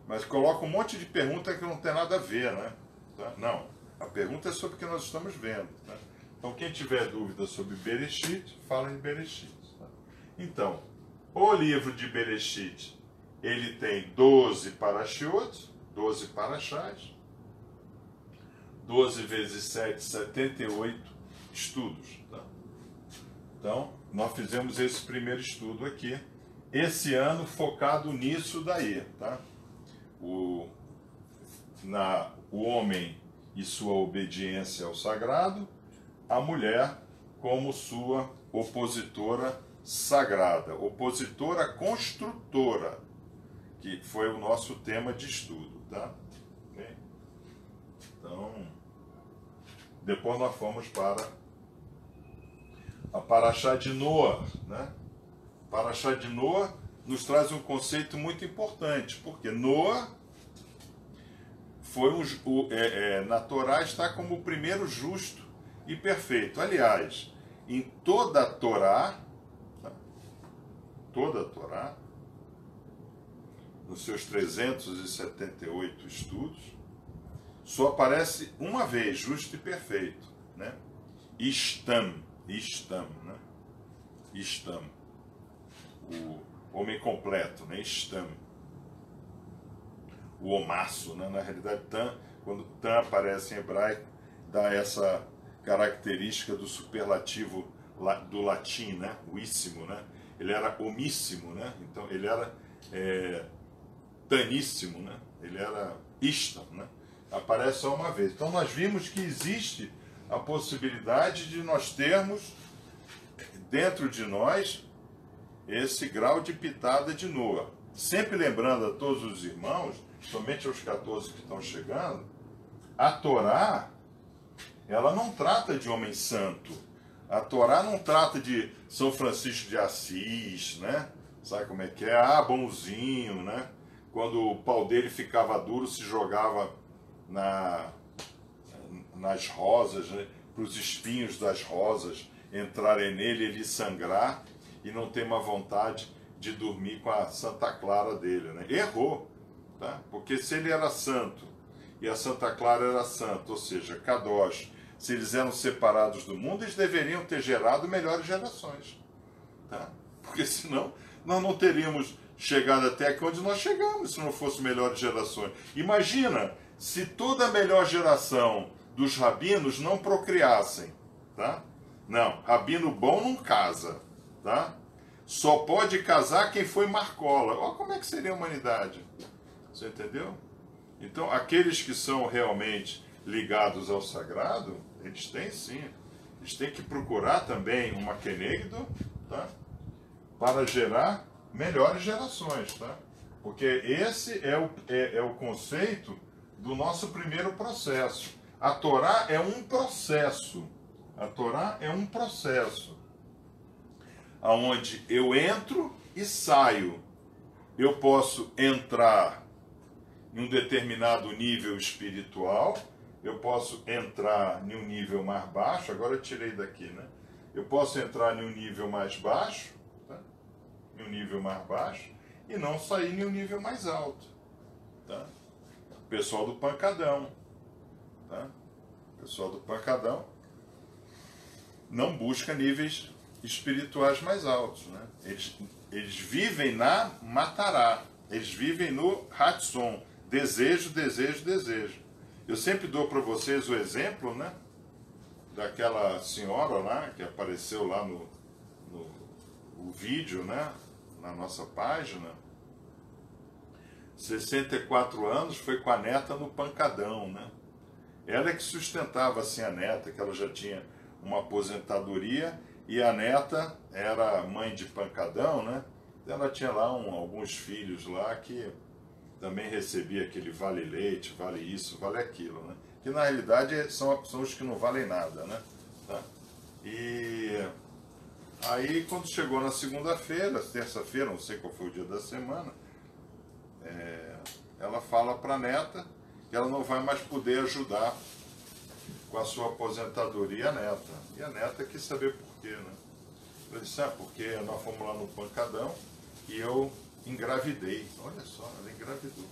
Mas coloca um monte de pergunta que não tem nada a ver, né? Tá? Não, a pergunta é sobre o que nós estamos vendo, tá? Então, quem tiver dúvida sobre Bereshit, fala em Bereshit, tá? Então, o livro de Bereshit, ele tem 12 parashiot, 12 paraxás, 12 vezes 7, 78 estudos. Tá? Então, nós fizemos esse primeiro estudo aqui, esse ano focado nisso daí. Tá? O homem e sua obediência ao sagrado, a mulher como sua opositora sagrada, opositora construtora, que foi o nosso tema de estudo, tá? Okay? Então, depois nós fomos para a Paraxá de Noa, né? Paraxá de Noa nos traz um conceito muito importante, porque Noa foi na Torá está como o primeiro justo e perfeito. Aliás, em toda a Torá, nos seus 378 estudos, só aparece uma vez, justo e perfeito, né? Istam, né? Istam, o homem completo, né? Istam, o omaço, né? Na realidade, quando Tam aparece em hebraico, dá essa característica do superlativo do latim, né? O íssimo, né? Ele era omíssimo, né? Então ele era taníssimo, né? Ele era istam, né? Aparece só uma vez. Então nós vimos que existe a possibilidade de nós termos dentro de nós esse grau de pitada de Noa. Sempre lembrando a todos os irmãos, somente aos 14 que estão chegando, a Torá, ela não trata de homem santo. A Torá não trata de São Francisco de Assis, né? Sabe como é que é? Ah, bonzinho, né? Quando o pau dele ficava duro, se jogava nas rosas, né? Para os espinhos das rosas entrarem nele, ele sangrar e não ter uma vontade de dormir com a Santa Clara dele, né? Errou, tá? Porque se ele era santo e a Santa Clara era santa, ou seja, Kadosh, se eles eram separados do mundo, eles deveriam ter gerado melhores gerações, tá? Porque senão nós não teríamos chegado até aqui onde nós chegamos, se não fossem melhores gerações. Imagina se toda a melhor geração dos rabinos não procriassem, tá? Não, rabino bom não casa, tá? Só pode casar quem foi Marcola. Olha como é que seria a humanidade. Você entendeu? Então, aqueles que são realmente ligados ao sagrado, eles têm sim. Eles têm que procurar também uma kenegdo, tá? Para gerar melhores gerações, tá? Porque esse é o conceito do nosso primeiro processo. A Torá é um processo. A Torá é um processo. Onde eu entro e saio. Eu posso entrar em um determinado nível espiritual, eu posso entrar em um nível mais baixo, agora eu tirei daqui, né? Eu posso entrar em um nível mais baixo, tá? Em um nível mais baixo, e não sair em um nível mais alto, tá? Pessoal do pancadão, tá? Pessoal do pancadão não busca níveis espirituais mais altos, né? Eles vivem na matará, eles vivem no Hatson, desejo, desejo, desejo. Eu sempre dou para vocês o exemplo, né, daquela senhora lá, que apareceu lá no vídeo, né, na nossa página. 64 anos, foi com a neta no pancadão, né? Ela é que sustentava assim a neta, que ela já tinha uma aposentadoria, e a neta era mãe de pancadão, né? Ela tinha lá alguns filhos lá que também recebia aquele vale leite, vale isso, vale aquilo, né? Que na realidade são os que não valem nada, né? Tá? E aí quando chegou na segunda-feira, terça-feira, não sei qual foi o dia da semana, ela fala para a neta que ela não vai mais poder ajudar com a sua aposentadoria a neta. E a neta quis saber por quê, né? Ela disse, porque nós fomos lá no pancadão e eu engravidei. Olha só, ela engravidou.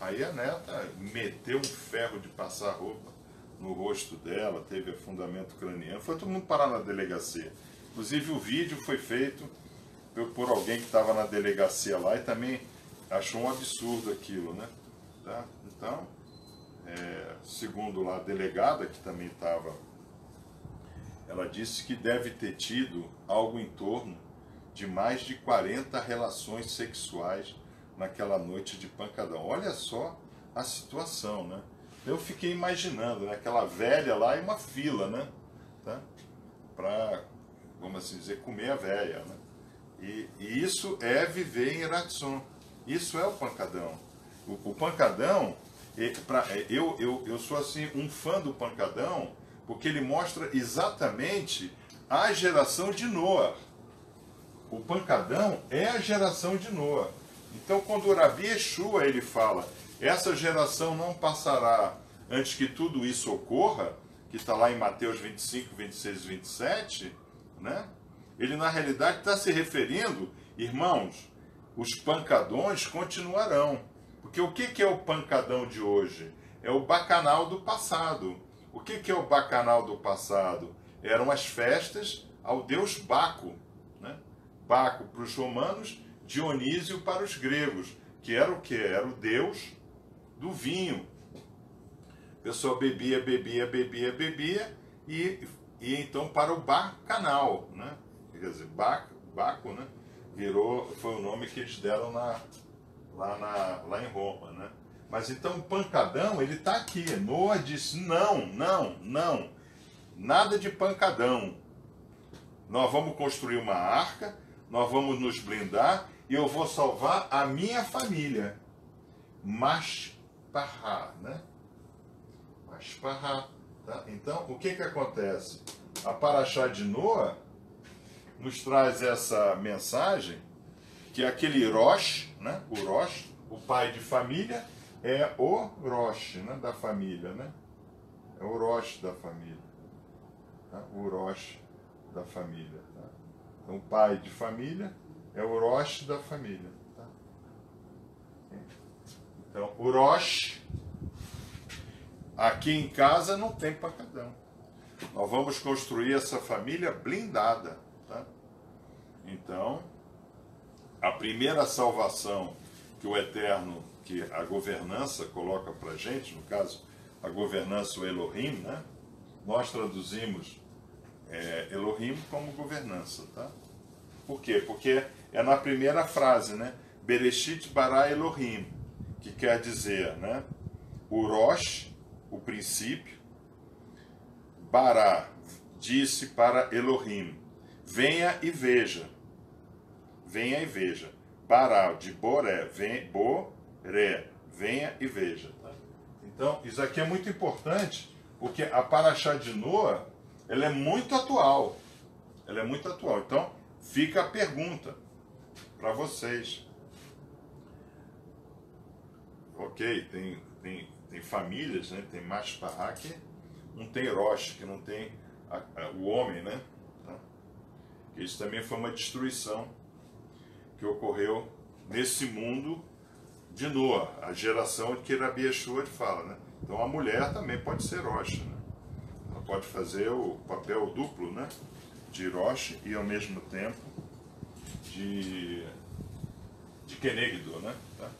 Aí a neta meteu um ferro de passar roupa no rosto dela, teve afundamento craniano, foi todo mundo parar na delegacia. Inclusive o vídeo foi feito por alguém que estava na delegacia lá e também achou um absurdo aquilo, né? Tá? Então, segundo lá a delegada, que também estava, ela disse que deve ter tido algo em torno de mais de 40 relações sexuais naquela noite de pancadão. Olha só a situação, né? Eu fiquei imaginando, né, aquela velha lá e uma fila, né? Tá? Para, vamos assim dizer, comer a velha, né? E isso é viver em Eratson. Isso é o pancadão. O pancadão, eu sou assim um fã do pancadão, porque ele mostra exatamente a geração de Noah. O pancadão é a geração de Noah. Então, quando o Rabi Yeshua ele fala, essa geração não passará antes que tudo isso ocorra, que está lá em Mateus 25, 26 e 27, né? Ele na realidade está se referindo, irmãos, os pancadões continuarão. Porque o que é o pancadão de hoje? É o bacanal do passado. O que é o bacanal do passado? Eram as festas ao deus Baco, né? Baco para os romanos, Dionísio para os gregos, que era o quê? Era o deus do vinho. A pessoa bebia, bebia, bebia, bebia, e então para o bacanal, né? Quer dizer, Baco, né? Foi o nome que eles deram lá em Roma, né? Mas então o pancadão, ele está aqui. Noah disse, não, nada de pancadão. Nós vamos construir uma arca, nós vamos nos blindar e eu vou salvar a minha família. Mashpahá, né? Mashpahá, tá? Então, o que acontece? A Parashá de Noah nos traz essa mensagem que aquele Rosh, né? O Rosh, o pai de família, é o Rosh, né? Da família, né? É o Rosh da família, tá? O Rosh da família, tá? Então, o pai de família é o Rosh da família, tá? Então, o Rosh, aqui em casa não tem pancadão. Nós vamos construir essa família blindada, tá? Então, a primeira salvação que o Eterno, que a governança coloca para a gente, no caso, a governança, o Elohim, né? Nós traduzimos Elohim como governança, tá? Por quê? Porque é na primeira frase, né? Bereshit bara Elohim, que quer dizer, né? O Rosh, o princípio, bara, disse para Elohim, venha e veja. Venha e veja. Bará, de boré, boré, venha e veja. Tá? Então, isso aqui é muito importante, porque a Parashá de Noah, ela é muito atual. Ela é muito atual. Então, fica a pergunta. para vocês. Ok, tem famílias, né? Tem Mashpahá que não tem Rosh, que não tem o homem, né? Isso também foi uma destruição que ocorreu nesse mundo de Noa, a geração que Rabi Yeshua fala, né? Então a mulher também pode ser Rosh, né? Ela pode fazer o papel duplo, né? De Rosh e ao mesmo tempo de Kenegdo, né? Tá?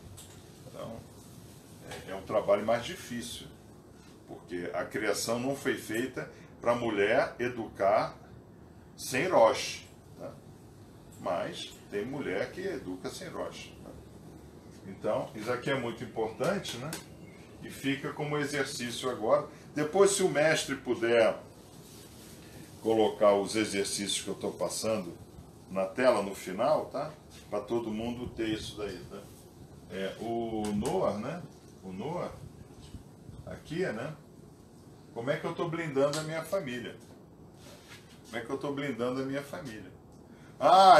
Então é um trabalho mais difícil, porque a criação não foi feita para a mulher educar sem Rosh, tá? Mas tem mulher que educa sem Rosh. Tá? Então, isso aqui é muito importante, né? E fica como exercício agora. Depois, se o mestre puder colocar os exercícios que eu estou passando na tela no final, tá? Para todo mundo ter isso daí, tá? O Noah, né? O Noah, aqui, né? Como é que eu estou blindando a minha família? Como é que eu estou blindando a minha família? Ah,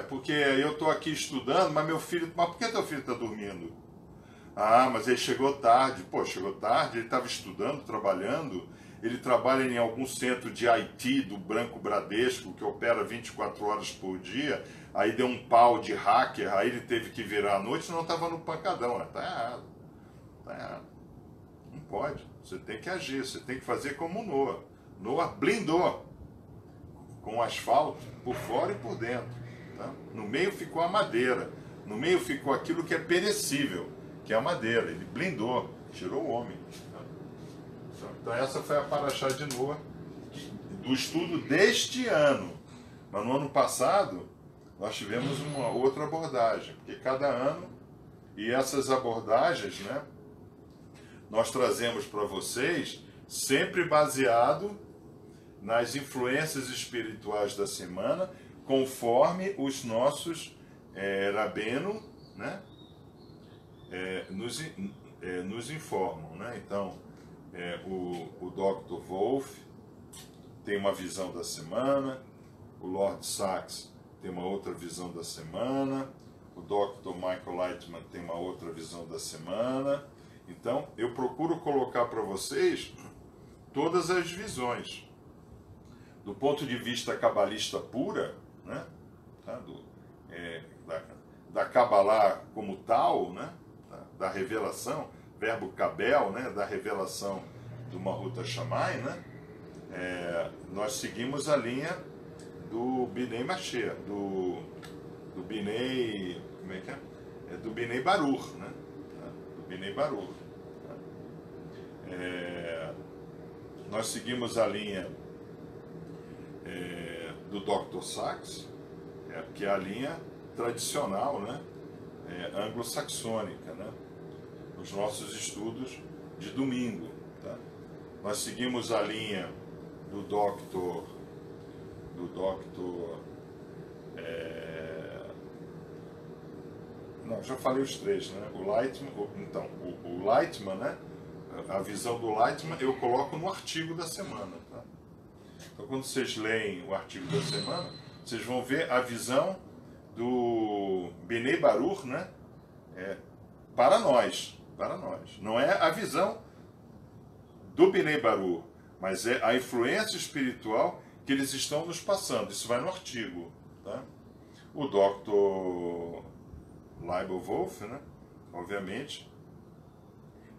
porque eu estou aqui estudando, mas meu filho... Mas por que teu filho está dormindo? Ah, mas ele chegou tarde. Pô, chegou tarde, ele estava estudando, trabalhando. Ele trabalha em algum centro de IT do Banco Bradesco, que opera 24 horas por dia. Aí deu um pau de hacker, aí ele teve que virar à noite, não estava no pancadão. Está errado. Está errado. Não pode. Você tem que agir, você tem que fazer como o Noah. Noah blindou com asfalto por fora e por dentro. Tá? No meio ficou a madeira. No meio ficou aquilo que é perecível, que é a madeira. Ele blindou, tirou o homem. Tá? Então essa foi a paraxá de Noah do estudo deste ano. Mas no ano passado nós tivemos uma outra abordagem, porque cada ano, e essas abordagens, né, nós trazemos para vocês sempre baseado nas influências espirituais da semana, conforme os nossos rabino, né, nos informam. Né? Então, o Dr. Wolf tem uma visão da semana, o Lord Sachs tem uma outra visão da semana, o Dr. Michael Lightman tem uma outra visão da semana. Então, eu procuro colocar para vocês todas as visões. Do ponto de vista cabalista pura, né? Tá? Da Kabbalah como tal, né? Da revelação, verbo kabel, né? Da revelação do Mahut HaShamayim, né? Nós seguimos a linha do Binei Mashiach, do Binei... Como é que é? Do Binei Baruch, né? Do Binei Baruch. Nós seguimos a linha do Dr. Sachs, que é a linha tradicional, né? Anglo-saxônica, né? Nos nossos estudos de domingo. Tá? Nós seguimos a linha do Dr. Não, já falei os três, né? O Lightman, então, o Lightman, né? A visão do Lightman eu coloco no artigo da semana. Tá? Então, quando vocês leem o artigo da semana, vocês vão ver a visão do Binei Baruch, né? Para nós. Não é a visão do Binei Baruch, mas é a influência espiritual que eles estão nos passando. Isso vai no artigo. Tá? O Dr. Leibel Wolf, né? Obviamente,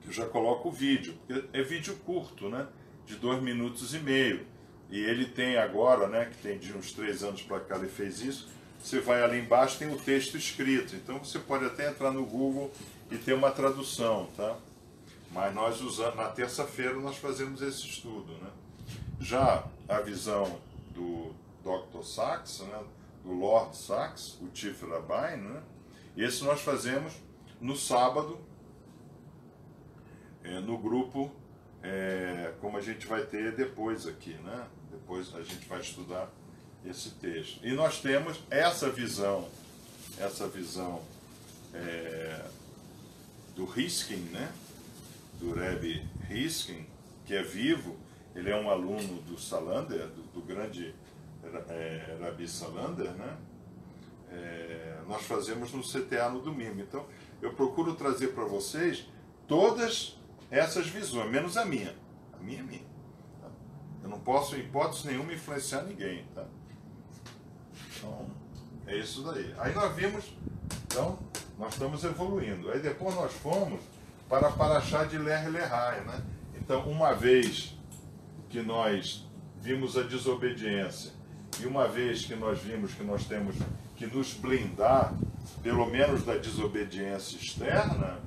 que eu já coloco o vídeo, porque é vídeo curto, né? De 2 minutos e meio. E ele tem agora, né? Que tem de uns 3 anos para cá ele fez isso. Você vai ali embaixo, tem o texto escrito. Então você pode até entrar no Google e ter uma tradução, tá? Mas nós usamos, na terça-feira nós fazemos esse estudo, né? Já a visão do Dr. Sachs, né? Do Lord Sachs, o Chief Rabbi, né? Esse nós fazemos no sábado, no grupo, como a gente vai ter depois aqui, né? Depois a gente vai estudar esse texto. E nós temos essa visão do Riskin, né? Do Rebbe Riskin, que é vivo. Ele é um aluno do Salander, do grande Rabi Salander, né? nós fazemos no CTA no domingo. Então, eu procuro trazer para vocês todas essas visões, menos a minha. A minha é minha. Tá? Eu não posso, em hipótese nenhuma, influenciar ninguém. Tá? Então, é isso daí. Aí nós vimos, então, nós estamos evoluindo. Aí depois nós fomos para a Paraxá de Ler Lerai, né? Então, uma vez que nós vimos a desobediência e uma vez que nós vimos que nós temos que nos blindar, pelo menos da desobediência externa,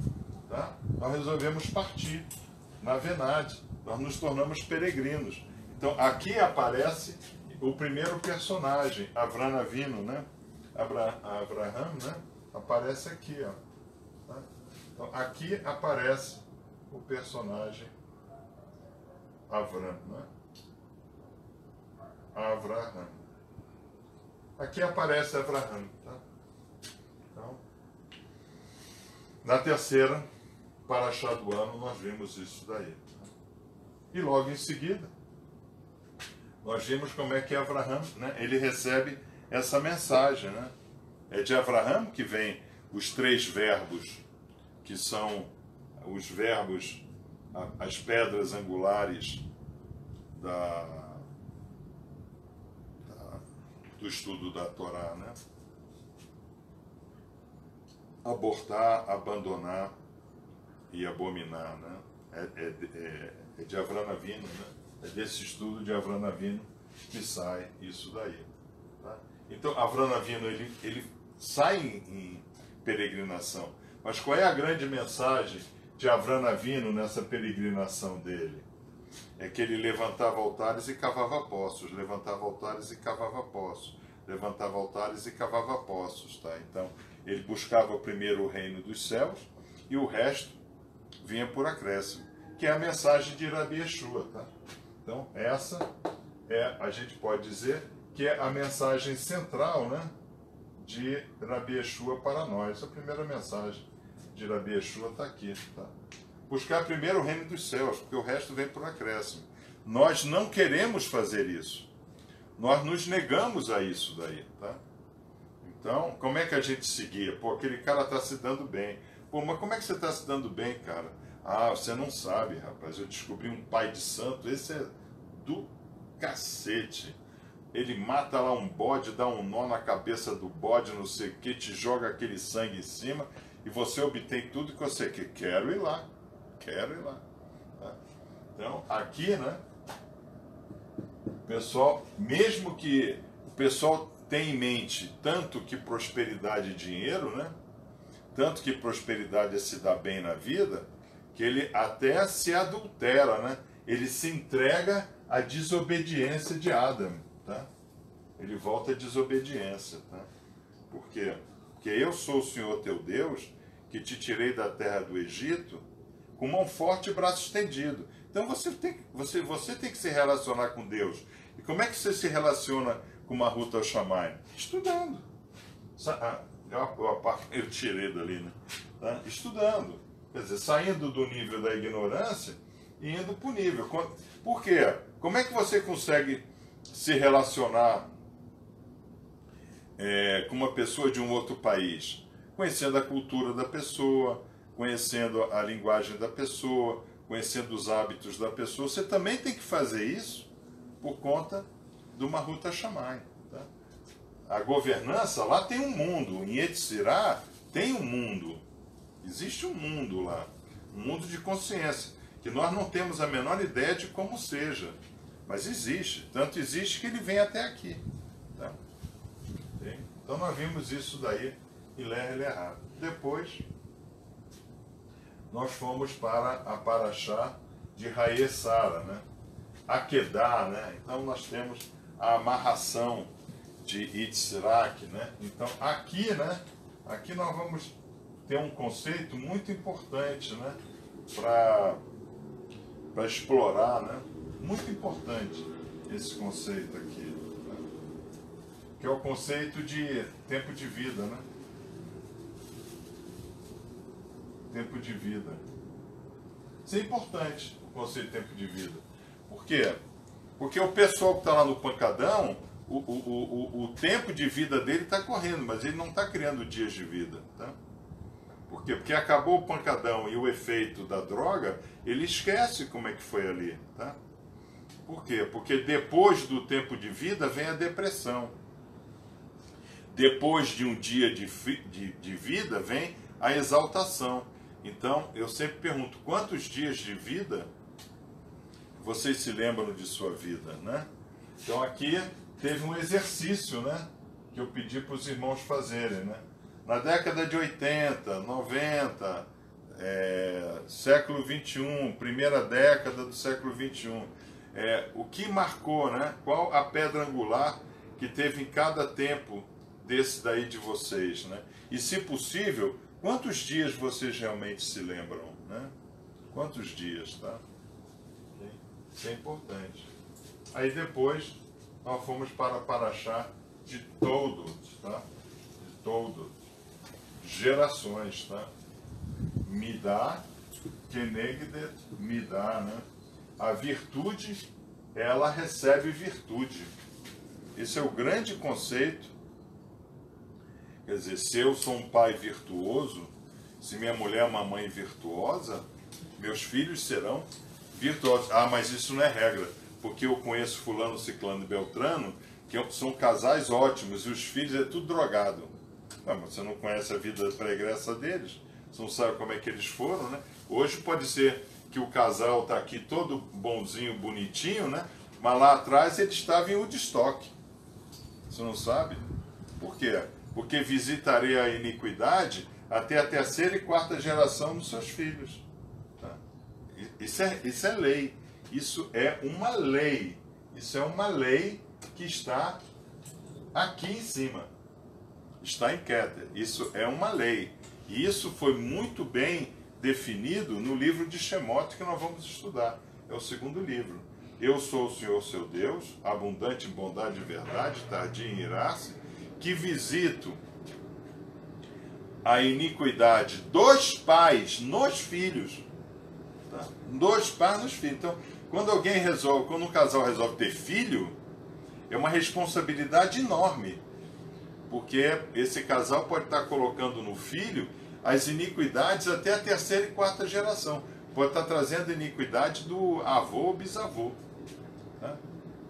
tá? Nós resolvemos partir na Venade. Nós nos tornamos peregrinos. Então, aqui aparece o primeiro personagem, Avram Avinu, né? Abraham, né? Aparece aqui, ó. Tá? Então, aqui aparece o personagem Avram, né? Avraham. Aqui aparece Avraham, tá? Então, na terceira Paraxá do ano, nós vimos isso daí. Tá? E logo em seguida, nós vimos como é que Avraham, né? Ele recebe essa mensagem, né? É de Avraham que vem os três verbos, que são os verbos, as pedras angulares do estudo da Torá, né? Abortar, abandonar e abominar, né? É de Avram Avinu, né? É desse estudo de Avram Avinu que sai isso daí. Tá? Então, Avram Avinu, ele sai em peregrinação. Mas qual é a grande mensagem de Avram Avinu nessa peregrinação dele? É que ele levantava altares e cavava poços, levantava altares e cavava poços, levantava altares e cavava poços, tá? Então, ele buscava primeiro o reino dos céus e o resto vinha por acréscimo, que é a mensagem de Rabi Yeshua, tá? Então, essa a gente pode dizer que é a mensagem central, né, de Rabi Yeshua para nós. A primeira mensagem de Rabi Yeshua está aqui, tá? Buscar primeiro o reino dos céus, porque o resto vem por acréscimo. Nós não queremos fazer isso. Nós nos negamos a isso daí, tá? Então, como é que a gente seguia? Pô, aquele cara está se dando bem. Pô, mas como é que você está se dando bem, cara? Ah, você não sabe, rapaz. Eu descobri um pai de santo, esse é do cacete. Ele mata lá um bode, dá um nó na cabeça do bode, não sei o que, te joga aquele sangue em cima e você obtém tudo que você quer. Quero ir lá. Quero ir lá. Tá? Então, aqui, né? Pessoal, mesmo que o pessoal tenha em mente tanto que prosperidade é dinheiro, né? Tanto que prosperidade é se dar bem na vida, que ele até se adultera, né? Ele se entrega à desobediência de Adam, tá? Ele volta à desobediência, tá? Por quê? Porque eu sou o Senhor teu Deus, que te tirei da terra do Egito, com mão forte e braço estendido. Então você tem que se relacionar com Deus. E como é que você se relaciona com uma Ruta ao Shammai? Estudando. Eu tirei dali, né? Tá? Estudando. Quer dizer, saindo do nível da ignorância e indo para o nível. Por quê? Como é que você consegue se relacionar com uma pessoa de um outro país? Conhecendo a cultura da pessoa, conhecendo a linguagem da pessoa, conhecendo os hábitos da pessoa. Você também tem que fazer isso por conta de uma Ruta Shammai. Tá? A governança, lá tem um mundo. Em Yetzirah tem um mundo. Existe um mundo lá. Um mundo de consciência. Que nós não temos a menor ideia de como seja. Mas existe. Tanto existe que ele vem até aqui. Tá? Então nós vimos isso daí em Ler Lerai. Depois nós fomos para a Paraxá de Raê Sara, né? Akedah, né? Então nós temos a amarração de Yitzhak, né? Então aqui, né? Aqui nós vamos ter um conceito muito importante, né? Para explorar, né? Muito importante esse conceito aqui, né? Que é o conceito de tempo de vida, né? Tempo de vida. Isso é importante, o conceito de tempo de vida. Por quê? Porque o pessoal que está lá no pancadão o tempo de vida dele está correndo, mas ele não está criando dias de vida. Tá? Por quê? Porque acabou o pancadão e o efeito da droga, ele esquece como é que foi ali. Tá? Por quê? Porque depois do tempo de vida vem a depressão. Depois de um dia de vida vem a exaltação. Então, eu sempre pergunto, quantos dias de vida vocês se lembram de sua vida, né? Então aqui teve um exercício, né, que eu pedi para os irmãos fazerem, né? Na década de 80, 90, século 21, primeira década do século 21, o que marcou, né? Qual a pedra angular que teve em cada tempo desse daí de vocês, né? E se possível, quantos dias vocês realmente se lembram, né? Quantos dias, tá? Isso é importante. Aí depois nós fomos para Paraxá de todos, tá? De todos. Gerações, tá? Midá, Kenegdet, Midá, né? A virtude, ela recebe virtude. Esse é o grande conceito. Quer dizer, se eu sou um pai virtuoso, se minha mulher é uma mãe virtuosa, meus filhos serão virtuosos. Ah, mas isso não é regra, porque eu conheço fulano, ciclano e beltrano, que são casais ótimos, e os filhos é tudo drogado. Não, mas você não conhece a vida pregressa deles, você não sabe como é que eles foram, né? Hoje pode ser que o casal está aqui todo bonzinho, bonitinho, né? Mas lá atrás ele estava em Woodstock. Você não sabe? Por quê? Porque visitarei a iniquidade até a terceira e quarta geração dos seus filhos. Tá? Isso é lei. Isso é uma lei. Isso é uma lei que está aqui em cima. Está em Keter. Isso é uma lei. E isso foi muito bem definido no livro de Shemot que nós vamos estudar. É o segundo livro. Eu sou o Senhor seu Deus, abundante em bondade e verdade, tardio em irar-se, que visito a iniquidade dos pais nos filhos. Tá? Dos pais nos filhos. Então, quando um casal resolve ter filho, é uma responsabilidade enorme. Porque esse casal pode estar colocando no filho as iniquidades até a terceira e quarta geração. Pode estar trazendo iniquidade do avô ou bisavô. Tá?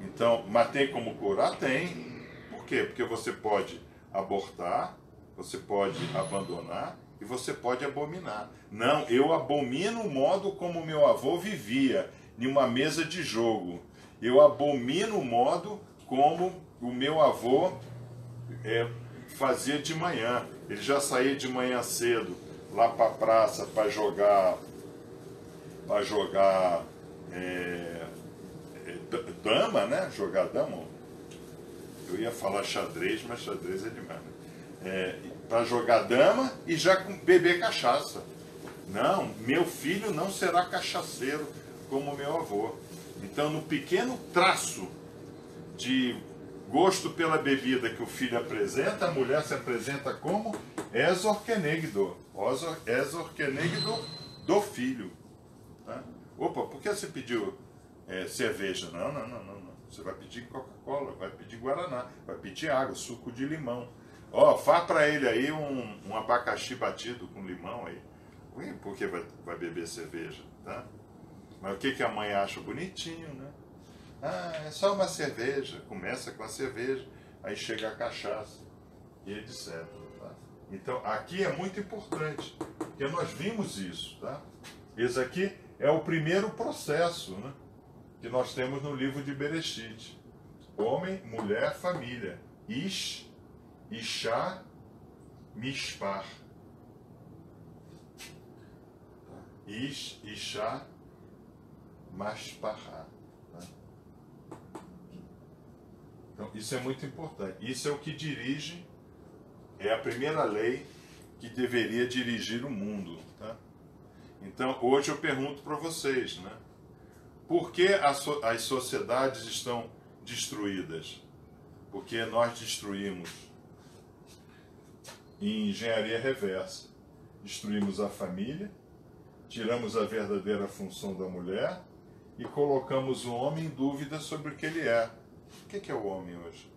Então, mas tem como curar? Tem. Por quê? Porque você pode abortar, você pode abandonar e você pode abominar. Não, eu abomino o modo como meu avô vivia, em uma mesa de jogo. Eu abomino o modo como o meu avô fazia de manhã. Ele já saía de manhã cedo lá para a praça para jogar dama, né? Jogar dama. Eu ia falar xadrez, mas xadrez é demais. Né? Para jogar dama e já beber cachaça. Não, meu filho não será cachaceiro como meu avô. Então, no pequeno traço de gosto pela bebida que o filho apresenta, a mulher se apresenta como Ezor Kenegdo. Ezor Kenegdo do filho. Tá? Opa, por que você pediu cerveja? Não. Você vai pedir Coca-Cola, vai pedir Guaraná, vai pedir água, suco de limão. Ó, faz para ele aí um abacaxi batido com limão aí. Por que vai beber cerveja? Tá? Mas o que a mãe acha bonitinho, né? Ah, é só uma cerveja. Começa com a cerveja, aí chega a cachaça e etc. Tá? Então, aqui é muito importante, porque nós vimos isso. Tá? Esse aqui é o primeiro processo, né, que nós temos no livro de Bereshit. Homem, mulher, família. Ish, Ishá, Mishpar. Ish, Ishá, Mashpahá. Então, isso é muito importante. Isso é o que dirige, é a primeira lei que deveria dirigir o mundo. Tá? Então, hoje eu pergunto para vocês, né? Por que as sociedades estão destruídas? Porque nós destruímos em engenharia reversa. Destruímos a família, tiramos a verdadeira função da mulher e colocamos o homem em dúvida sobre o que ele é. O que é o homem hoje?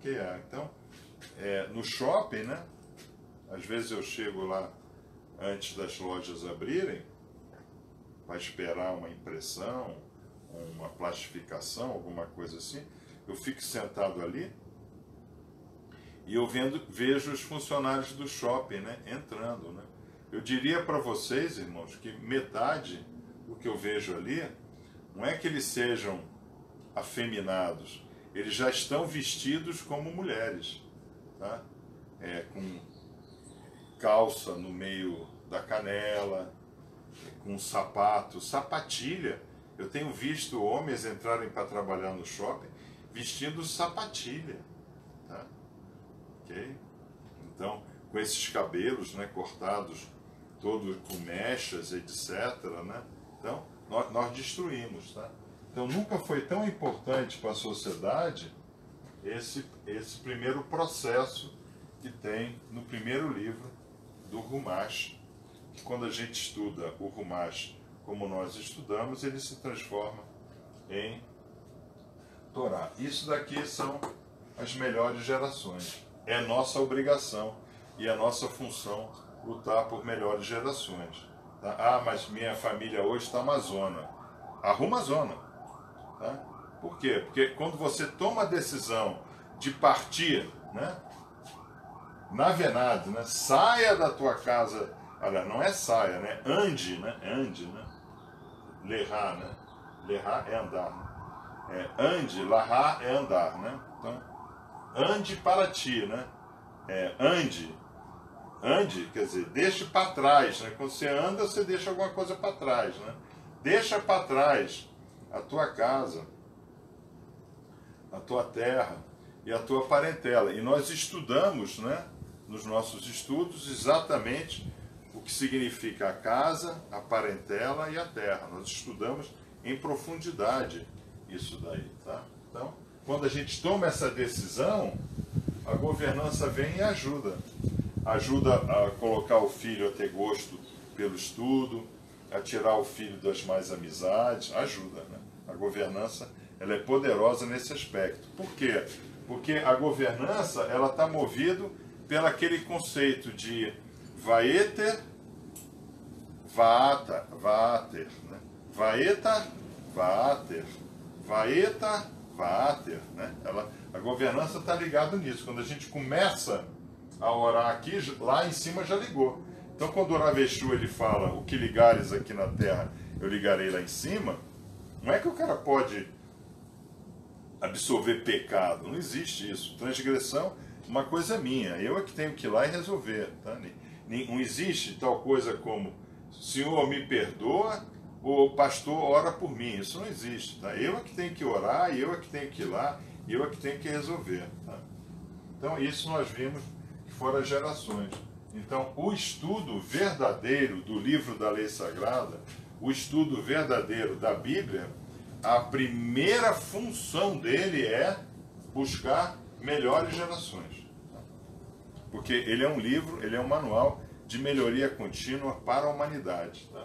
porque há. Então, no shopping, né? Às vezes eu chego lá antes das lojas abrirem, para esperar uma impressão, uma plastificação, alguma coisa assim. Eu fico sentado ali e eu vejo os funcionários do shopping, né, entrando, né? Eu diria para vocês, irmãos, que metade do que eu vejo ali não é que eles sejam afeminados, eles já estão vestidos como mulheres, tá? Com calça no meio da canela, com sapato, sapatilha. Eu tenho visto homens entrarem para trabalhar no shopping vestindo sapatilha, tá? Ok? Então, com esses cabelos, né, cortados todos com mechas, etc., né? Então, nós destruímos, tá? Então, nunca foi tão importante para a sociedade esse primeiro processo que tem no primeiro livro do Humash, que quando a gente estuda o Humash como nós estudamos, ele se transforma em Torá. Isso daqui são as melhores gerações. É nossa obrigação e a nossa função lutar por melhores gerações. Tá? Ah, mas minha família hoje está amazona. Arruma a zona. Tá? Por quê? Porque quando você toma a decisão de partir, né, navenado, né, saia da tua casa, olha, não é saia, né, ande, né, lerrar, né, lerrar é andar, né, ande, larrar é andar, né, então, ande para ti, né, ande, quer dizer, deixe para trás, né, quando você anda, você deixa alguma coisa para trás, né, deixa para trás a tua casa, a tua terra e a tua parentela. E nós estudamos, né, nos nossos estudos, exatamente o que significa a casa, a parentela e a terra. Nós estudamos em profundidade isso daí, tá? Então, quando a gente toma essa decisão, a governança vem e ajuda. Ajuda a colocar o filho a ter gosto pelo estudo, a tirar o filho das más amizades, ajuda, né? A governança, ela é poderosa nesse aspecto. Por quê? Porque a governança, ela está movida pelo aquele conceito de vaeter, vaata, vaater, né? Vaeta, vaater, vaeta, vaater, né? A governança está ligada nisso. Quando a gente começa a orar aqui, lá em cima já ligou. Então, quando o Raveshu ele fala o que ligares aqui na terra, eu ligarei lá em cima, não é que o cara pode absolver pecado, não existe isso. Transgressão, uma coisa minha, eu é que tenho que ir lá e resolver. Tá? Não existe tal coisa como Senhor me perdoa, o pastor ora por mim, isso não existe. Tá? Eu é que tenho que orar, eu é que tenho que ir lá, eu é que tenho que resolver. Tá? Então, isso nós vimos que foram as gerações. Então, o estudo verdadeiro do livro da lei sagrada, o estudo verdadeiro da Bíblia, a primeira função dele é buscar melhores gerações. Porque ele é um livro, ele é um manual de melhoria contínua para a humanidade. Tá?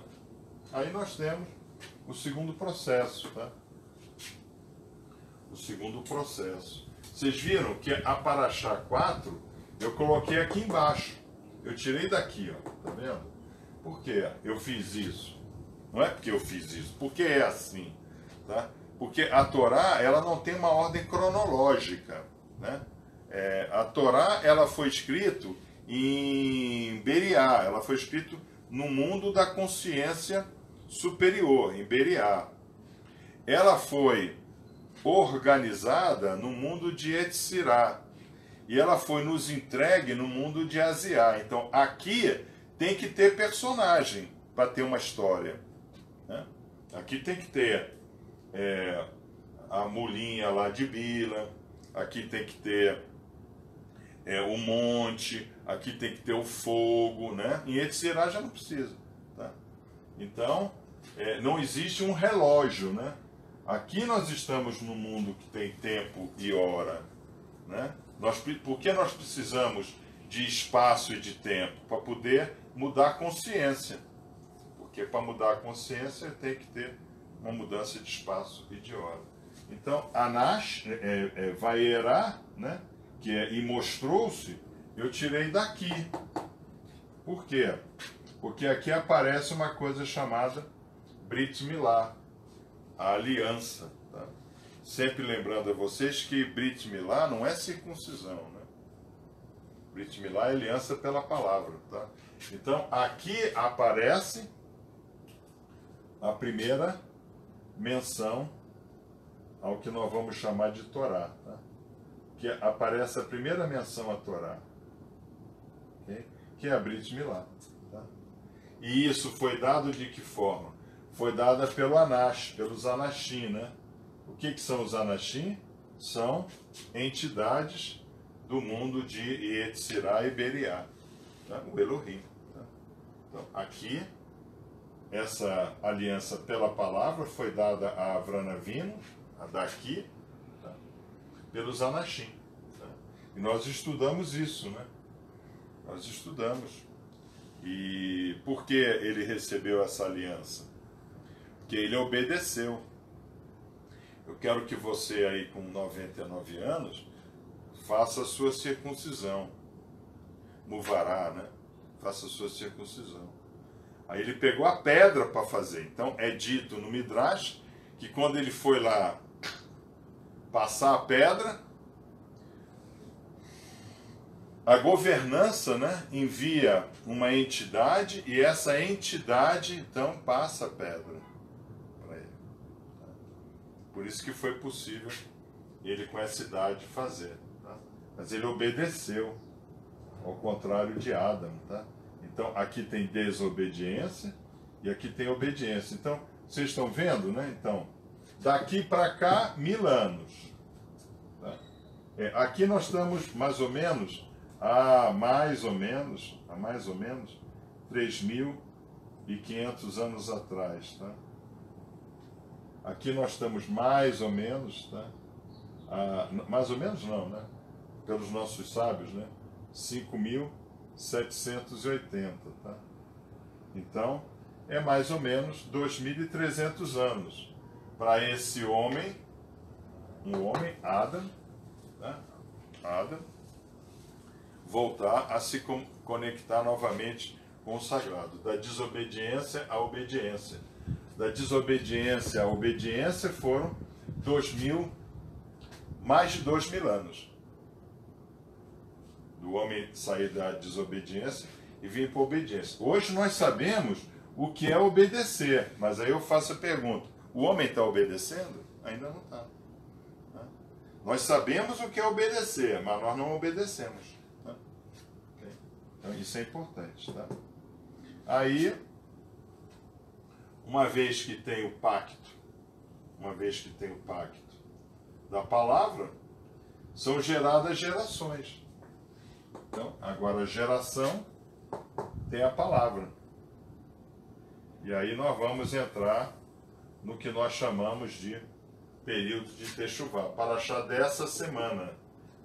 Aí nós temos o segundo processo. Tá? O segundo processo. Vocês viram que a Paraxá 4 eu coloquei aqui embaixo. Eu tirei daqui, ó, tá vendo? Por que eu fiz isso? Não é porque eu fiz isso, porque é assim, tá? Porque a Torá, ela não tem uma ordem cronológica, né? A Torá, ela foi escrita em Beriá, ela foi escrita no mundo da consciência superior, em Beriá. Ela foi organizada no mundo de Etzirá. E ela foi nos entregue no mundo de Asiá. Então, aqui tem que ter personagem para ter uma história. Né? Aqui tem que ter a mulinha lá de Bila, aqui tem que ter o monte, aqui tem que ter o fogo. Né? Em Etzirá já não precisa. Tá? Então, não existe um relógio. Né? Aqui nós estamos num mundo que tem tempo e hora. Né? Por que nós precisamos de espaço e de tempo? Para poder mudar a consciência. Porque para mudar a consciência tem que ter uma mudança de espaço e de hora. Então, Anash, Vaerá, né? e mostrou-se, eu tirei daqui. Por quê? Porque aqui aparece uma coisa chamada Brit Milá, a aliança. Tá? Sempre lembrando a vocês que Brit Milá não é circuncisão, né? Brit Milá é aliança pela palavra. Tá? Então, aqui aparece a primeira menção ao que nós vamos chamar de Torá. Tá? Que aparece a primeira menção à Torá, okay? Que é a Brit Milá. Tá? E isso foi dado de que forma? Foi dada pelo Anash, pelos Anashim, né? O que são os Anashim? São entidades do mundo de Yetzirah e Beriá, tá? O Elohim. Tá? Então, aqui, essa aliança pela palavra foi dada a Avram Avinu, a daqui, tá? Pelos Anashim. Tá? E nós estudamos isso, né? Nós estudamos. E por que ele recebeu essa aliança? Porque ele obedeceu. Eu quero que você aí com 99 anos faça a sua circuncisão. Muvará, né? Faça a sua circuncisão. Aí ele pegou a pedra para fazer. Então é dito no Midrash que quando ele foi lá passar a pedra, a governança, né, envia uma entidade e essa entidade então passa a pedra para ele. Por isso que foi possível ele com essa idade fazer. Tá? Mas ele obedeceu, ao contrário de Adão. Tá? Então aqui tem desobediência e aqui tem obediência. Então vocês estão vendo, né? Então daqui para cá 1000 anos. Tá? Aqui nós estamos mais ou menos há mais ou menos 3.500 anos atrás, tá? Aqui nós estamos mais ou menos, tá? Mais ou menos não, né? Pelos nossos sábios, né? 5.780, tá? Então, é mais ou menos 2.300 anos para esse homem, Adão, tá? Adão, voltar a se conectar novamente com o sagrado, da desobediência à obediência. Da desobediência à obediência foram mais de 2.000 anos. Do homem sair da desobediência e vir para a obediência. Hoje nós sabemos o que é obedecer, mas aí eu faço a pergunta, o homem está obedecendo? Ainda não está. Tá? Nós sabemos o que é obedecer, mas nós não obedecemos. Então isso é importante, tá? Aí, uma vez que tem o pacto da palavra, são geradas gerações. Então, agora a geração tem a palavra. E aí nós vamos entrar no que nós chamamos de período de Teshuvá, Parashá dessa semana,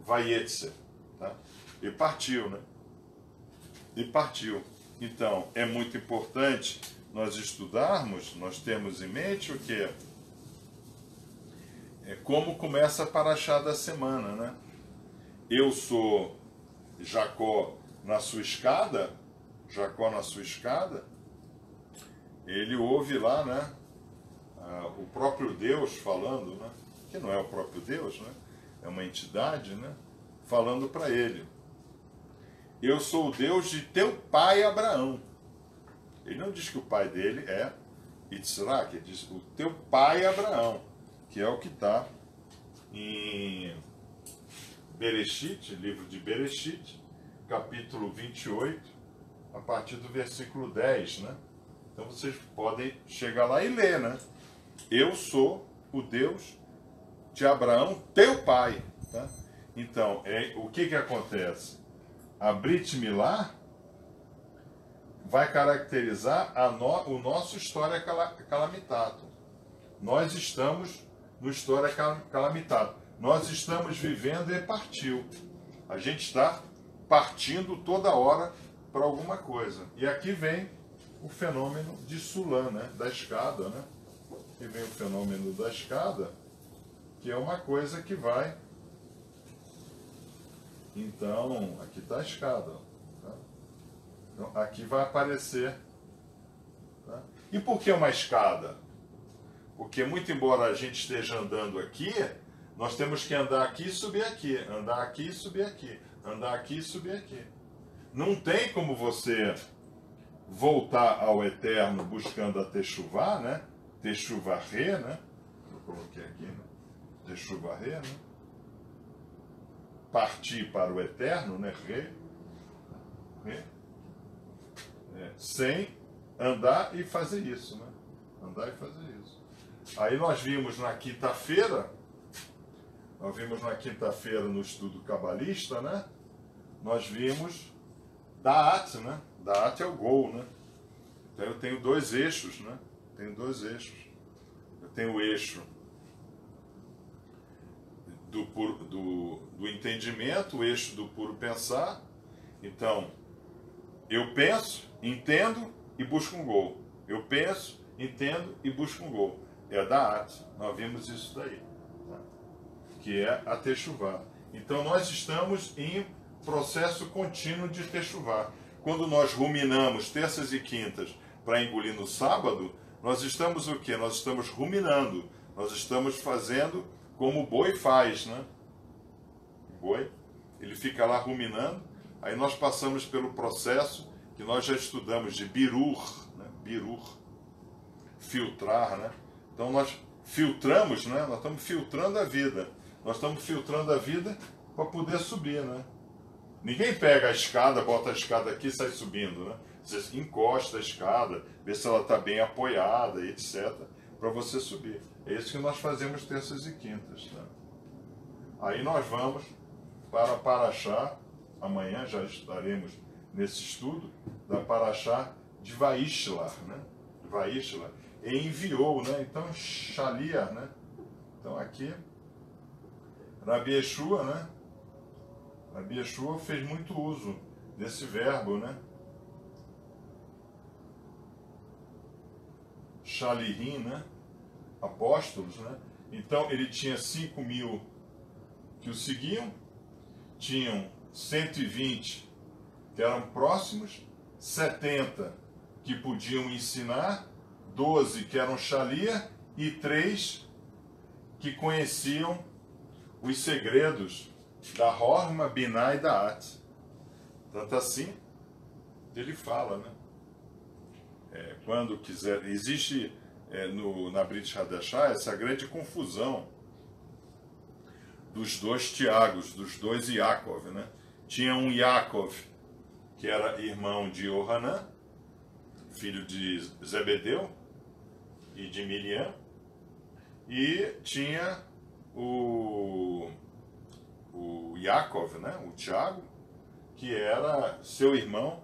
Vayetze, tá? E partiu, né? E partiu. Então, é muito importante nós estudarmos, nós temos em mente o quê? É como começa a Parashá da semana, né? Eu sou Jacó na sua escada, ele ouve lá, né? O próprio Deus falando, né? Que não é o próprio Deus, né? É uma entidade, né? Falando para ele. Eu sou o Deus de teu pai Abraão. Ele não diz que o pai dele é Yitzhak, ele diz o teu pai Abraão, que é o que está em Bereshit, livro de Bereshit, capítulo 28, a partir do versículo 10, né? Então vocês podem chegar lá e ler, né? Eu sou o Deus de Abraão, teu pai. Tá? Então, o que acontece? A Brit Milá vai caracterizar o nosso História Calamitato. Nós estamos no História Calamitato. Nós estamos vivendo e partiu. A gente está partindo toda hora para alguma coisa. E aqui vem o fenômeno de Sulam, né? Da escada, né? Aqui vem o fenômeno da escada, que é uma coisa que vai Então, aqui está a escada. Tá? Então, aqui vai aparecer. Tá? E por que uma escada? Porque, muito embora a gente esteja andando aqui, nós temos que andar aqui e subir aqui. Andar aqui e subir aqui. Andar aqui e subir aqui. Não tem como você voltar ao eterno buscando a Techuvá, né? Techuvarré, né? Eu coloquei aqui, né? Techuvarré, né? Partir para o eterno, né? Ré. Sem andar e fazer isso, né? Andar e fazer isso. Aí nós vimos na quinta-feira, no estudo cabalista, né? Nós vimos Da'at, né? Da'at é o gol, né? Então eu tenho dois eixos, né? Eu tenho o eixo do entendimento, o eixo do puro pensar. Então, eu penso, entendo e busco um gol. Eu penso, entendo e busco um gol. É Da'at. Nós vimos isso daí. Tá? Que é a Techuvá. Então nós estamos em processo contínuo de Techuvá. Quando nós ruminamos terças e quintas para engolir no sábado, nós estamos o quê? Nós estamos ruminando. Nós estamos fazendo como o boi faz, né? O boi, ele fica lá ruminando, aí nós passamos pelo processo que nós já estudamos de birur, né? Birur, filtrar, né? Então nós filtramos, né? Nós estamos filtrando a vida. Nós estamos filtrando a vida para poder subir, né? Ninguém pega a escada, bota a escada aqui e sai subindo, né? Você encosta a escada, vê se ela está bem apoiada, etc., para você subir. É isso que nós fazemos terças e quintas. Né? Aí nós vamos para Paraxá, amanhã já estaremos nesse estudo, da Paraxá de Vaishlar, né? Vaishlar. E enviou, né? Então, Shalia, né? Então aqui, Rabi Yeshua, né? Rabi Yeshua fez muito uso desse verbo, né? Shalirim, né? Apóstolos, né? Então ele tinha 5.000 que o seguiam, tinham 120 que eram próximos, 70 que podiam ensinar, 12 que eram Shalia e 3 que conheciam os segredos da Horma, Binah e Da'at. Tanto assim, ele fala, né? Quando quiser, existe na Brit Hadashah essa grande confusão dos dois Tiagos, dos dois Yaakov, né? Tinha um Yaakov que era irmão de Yohanan, filho de Zebedeu e de Miriam, e tinha o Yaakov, né? O Tiago, que era seu irmão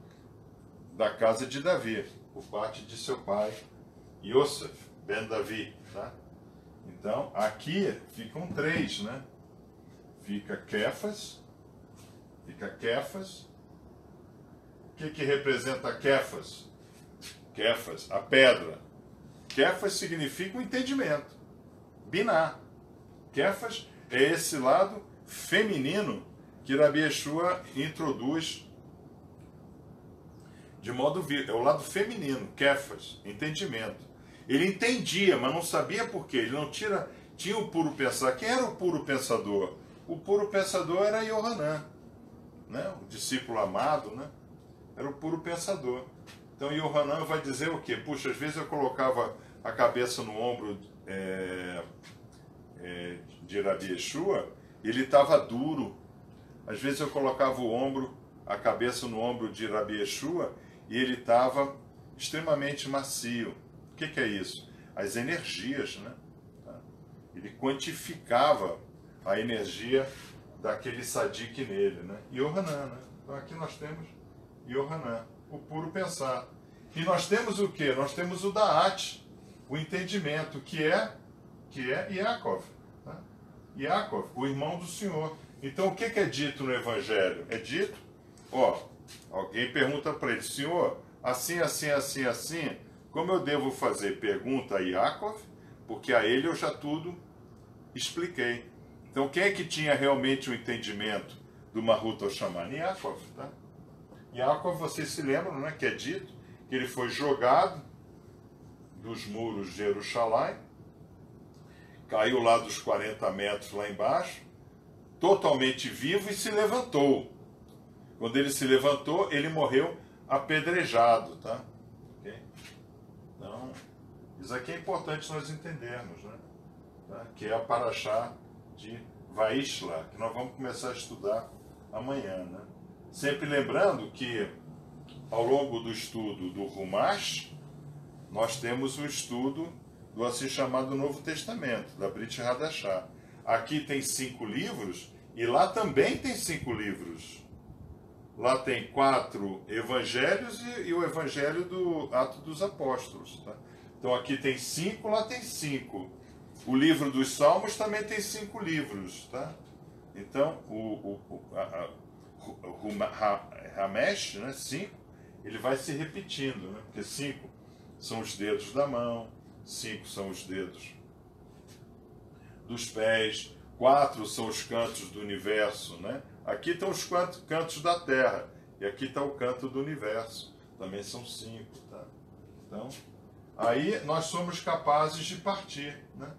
da casa de Davi, por parte de seu pai, Yosef, ben Davi, tá? Então, aqui ficam 3, né? Fica Kefas. O que representa Kefas? Kefas, a pedra. Kefas significa o entendimento. Binah. Kefas é esse lado feminino que Rabi Yeshua introduz de modo é o lado feminino, Kefas, entendimento. Ele entendia, mas não sabia por quê. Ele não tinha o puro pensar. Quem era o puro pensador? O puro pensador era Yohanan, né? O discípulo amado, né? Era o puro pensador. Então Yohanan vai dizer o quê? Puxa, às vezes eu colocava a cabeça no ombro de Rabi Yeshua, ele estava duro. Às vezes eu colocava a cabeça no ombro de Rabi Yeshua, e ele estava extremamente macio. O que é isso? As energias, né? Ele quantificava a energia daquele sadik nele, né? Yohanan, né? Então aqui nós temos Yohanan, o puro pensar. E nós temos o quê? Nós temos o Da'at, o entendimento, que é Yaakov. Tá? Yaakov, o irmão do Senhor. Então o que é dito no Evangelho? É dito, alguém pergunta para ele, Senhor, assim, assim, assim, assim, como eu devo fazer? Pergunta a Yaakov, porque a ele eu já tudo expliquei. Então quem é que tinha realmente o entendimento do Mahut Shaman? Yaakov, tá? Yaakov, vocês se lembram, né, que é dito que ele foi jogado dos muros de Jerusalém, caiu lá dos 40 metros lá embaixo, totalmente vivo, e se levantou. Quando ele se levantou, ele morreu apedrejado, tá? Okay? Então, isso aqui é importante nós entendermos, né? Tá? Que é a Parashá de Vaishla, que nós vamos começar a estudar amanhã, né? Sempre lembrando que, ao longo do estudo do Humash, nós temos o estudo do assim chamado Novo Testamento, da Brit Hadashah. Aqui tem 5 livros, e lá também tem 5 livros. Lá tem 4 evangelhos e o evangelho do Ato dos Apóstolos. Tá? Então aqui tem 5, lá tem 5. O livro dos Salmos também tem 5 livros. Tá? Então, o Hamesh, né, 5, ele vai se repetindo, né? Porque 5 são os dedos da mão, 5 são os dedos dos pés, 4 são os cantos do universo, né? Aqui estão os cantos da Terra, e aqui está o canto do universo, também são 5, tá? Então, aí nós somos capazes de partir, né?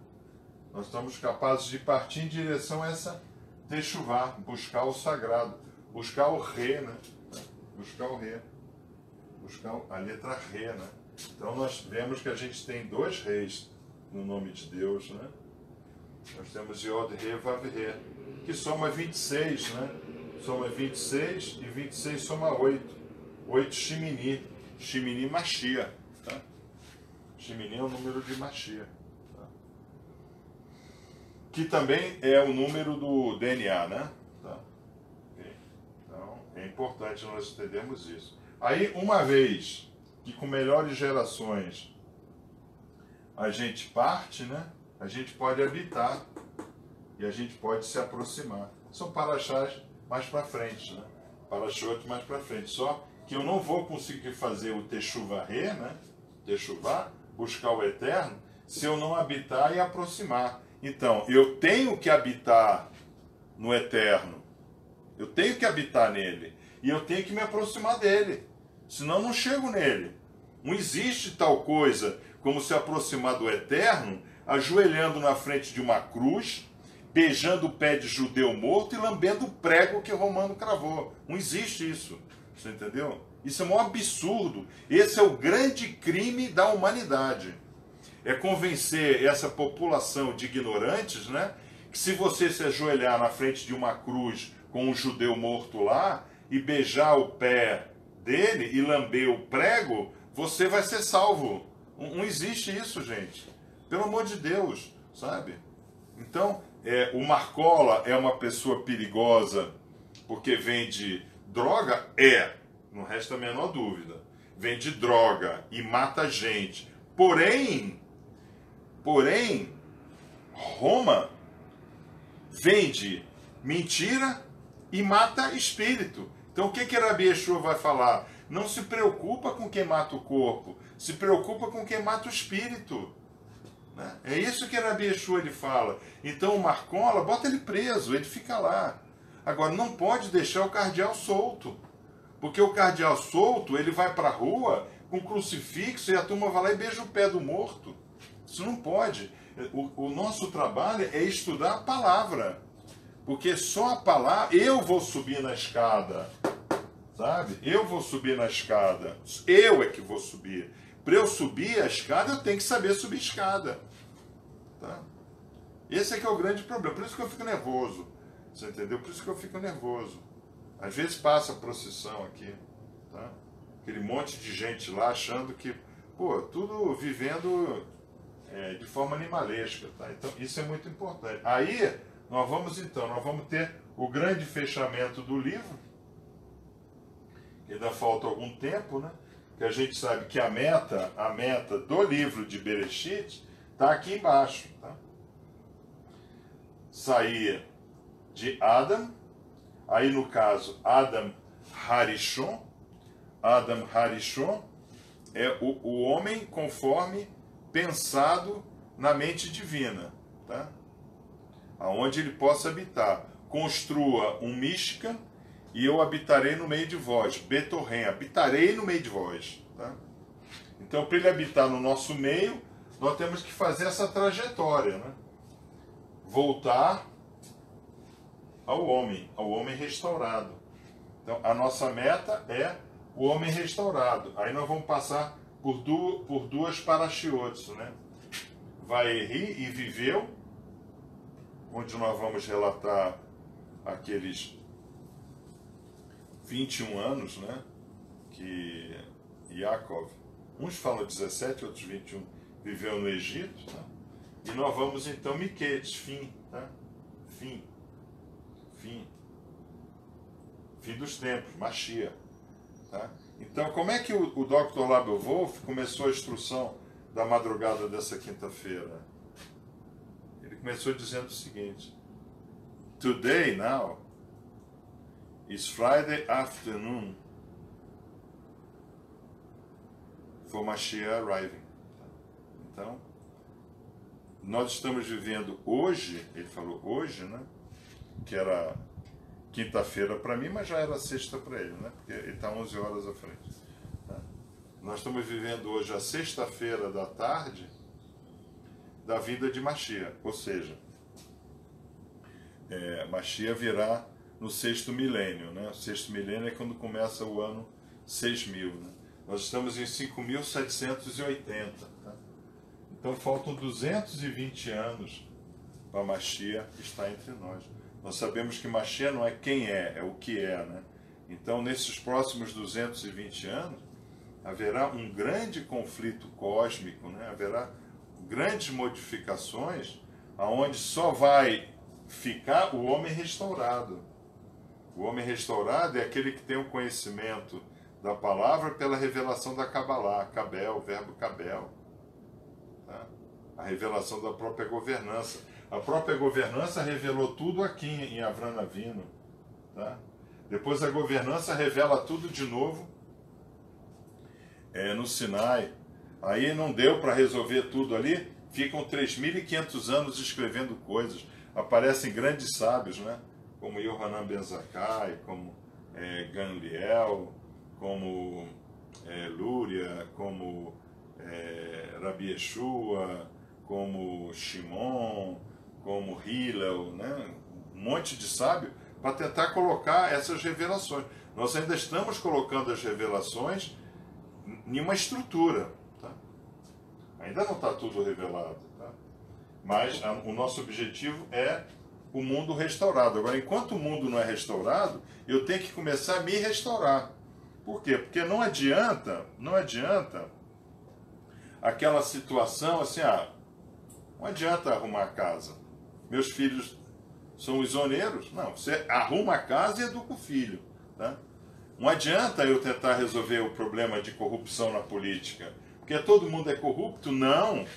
Nós estamos capazes de partir em direção a essa Teshuvá, buscar o sagrado, buscar o Ré, né? Buscar o Ré, buscar a letra Ré, né? Então nós vemos que a gente tem 2 reis no nome de Deus, né? Nós temos Yod, Ré, Vav, Ré, que soma 26, né? Soma 26 e 26 soma 8. 8 Shimini. Shimini Mashiach, tá? Shimini é o número de Mashiach. Tá? Que também é o número do DNA, né? Tá? Okay. Então, é importante nós entendermos isso. Aí, uma vez que com melhores gerações a gente parte, né? A gente pode habitar e a gente pode se aproximar. São paraxás mais para frente, né? Parashot mais para frente. Só que eu não vou conseguir fazer o Teshuvah, né? Teshuvah, buscar o Eterno, se eu não habitar e aproximar. Então, eu tenho que habitar no Eterno. Eu tenho que habitar nele. E eu tenho que me aproximar dele. Senão eu não chego nele. Não existe tal coisa como se aproximar do Eterno ajoelhando na frente de uma cruz, beijando o pé de judeu morto e lambendo o prego que Romano cravou. Não existe isso. Você entendeu? Isso é um absurdo. Esse é o grande crime da humanidade. É convencer essa população de ignorantes, né, que se você se ajoelhar na frente de uma cruz com um judeu morto lá e beijar o pé dele e lamber o prego, você vai ser salvo. Não existe isso, gente. Pelo amor de Deus, sabe? Então, o Marcola é uma pessoa perigosa porque vende droga? Não resta a menor dúvida. Vende droga e mata gente. Porém, Roma vende mentira e mata espírito. Então o que Rabi Yeshua vai falar? Não se preocupa com quem mata o corpo, se preocupa com quem mata o espírito. Né? É isso que Rabi Yeshua ele fala. Então o Marcola, bota ele preso, ele fica lá. Agora não pode deixar o cardeal solto, porque o cardeal solto ele vai para a rua com crucifixo e a turma vai lá e beija o pé do morto. Isso não pode. O nosso trabalho é estudar a palavra. Porque só a palavra... Eu vou subir na escada. Sabe? Eu vou subir na escada. Eu é que vou subir. Para eu subir a escada, eu tenho que saber subir escada. Tá? Esse é que é o grande problema. Por isso que eu fico nervoso. Você entendeu? Por isso que eu fico nervoso. Às vezes passa a procissão aqui. Tá? Aquele monte de gente lá achando que... Pô, tudo vivendo... de forma animalesca, tá? Então isso é muito importante. Aí nós vamos ter o grande fechamento do livro. Ainda falta algum tempo, né? Que a gente sabe que a meta do livro de Bereshit está aqui embaixo, tá? Sair de Adam, aí no caso Adam Harishon. Adam Harishon é o homem conforme pensado na mente divina, tá? Aonde ele possa habitar. construa um Mishkan e eu habitarei no meio de vós. Betorrem, habitarei no meio de vós. Tá? Então, para ele habitar no nosso meio, nós temos que fazer essa trajetória, né? Voltar ao homem restaurado. Então, a nossa meta é o homem restaurado. Aí nós vamos passar por duas parashiot, né? Vaeri e viveu, onde nós vamos relatar aqueles 21 anos, né? Que Yaakov, uns falam 17, outros 21, viveu no Egito, tá? E nós vamos então Miquetes, fim, tá? Fim dos tempos, Mashiach, tá? Então, como é que o Dr. Label Wolf começou a instrução da madrugada dessa quinta-feira? Ele começou dizendo o seguinte: Today, now, is Friday afternoon for Mashiach arriving. Então, nós estamos vivendo hoje, ele falou hoje, né? Que era quinta-feira para mim, mas já era sexta para ele, né? Porque ele está 11 horas à frente. Tá? Nós estamos vivendo hoje a sexta-feira da tarde da vinda de Mashiach, ou seja, Mashiach virá no sexto milênio, né? O sexto milênio é quando começa o ano 6000, né? Nós estamos em 5780, tá? Então faltam 220 anos para Mashiach estar entre nós. Nós sabemos que Mashiach não é quem é o que é, né? Então, nesses próximos 220 anos, haverá um grande conflito cósmico, né? Haverá grandes modificações, aonde só vai ficar o homem restaurado. O homem restaurado é aquele que tem o conhecimento da palavra pela revelação da Kabbalah, Kabel, o verbo Kabel. Tá? A revelação da própria governança. A própria governança revelou tudo aqui em Avram Avinu. Tá? Depois a governança revela tudo de novo no Sinai. Aí não deu para resolver tudo ali, ficam 3.500 anos escrevendo coisas. Aparecem grandes sábios, né? Como Yohanan Ben Zakkai, como Gamliel, como Lúria, como Rabi Yeshua, como Shimon, como Hillel, né? Um monte de sábio para tentar colocar essas revelações. Nós ainda estamos colocando as revelações em uma estrutura. Tá? Ainda não está tudo revelado. Tá? Mas o nosso objetivo é o mundo restaurado. Agora, enquanto o mundo não é restaurado, eu tenho que começar a me restaurar. Por quê? Porque não adianta aquela situação assim, não adianta arrumar a casa. Meus filhos são isoneiros. Não, você arruma a casa e educa o filho. Tá? Não adianta eu tentar resolver o problema de corrupção na política. Porque todo mundo é corrupto? Não.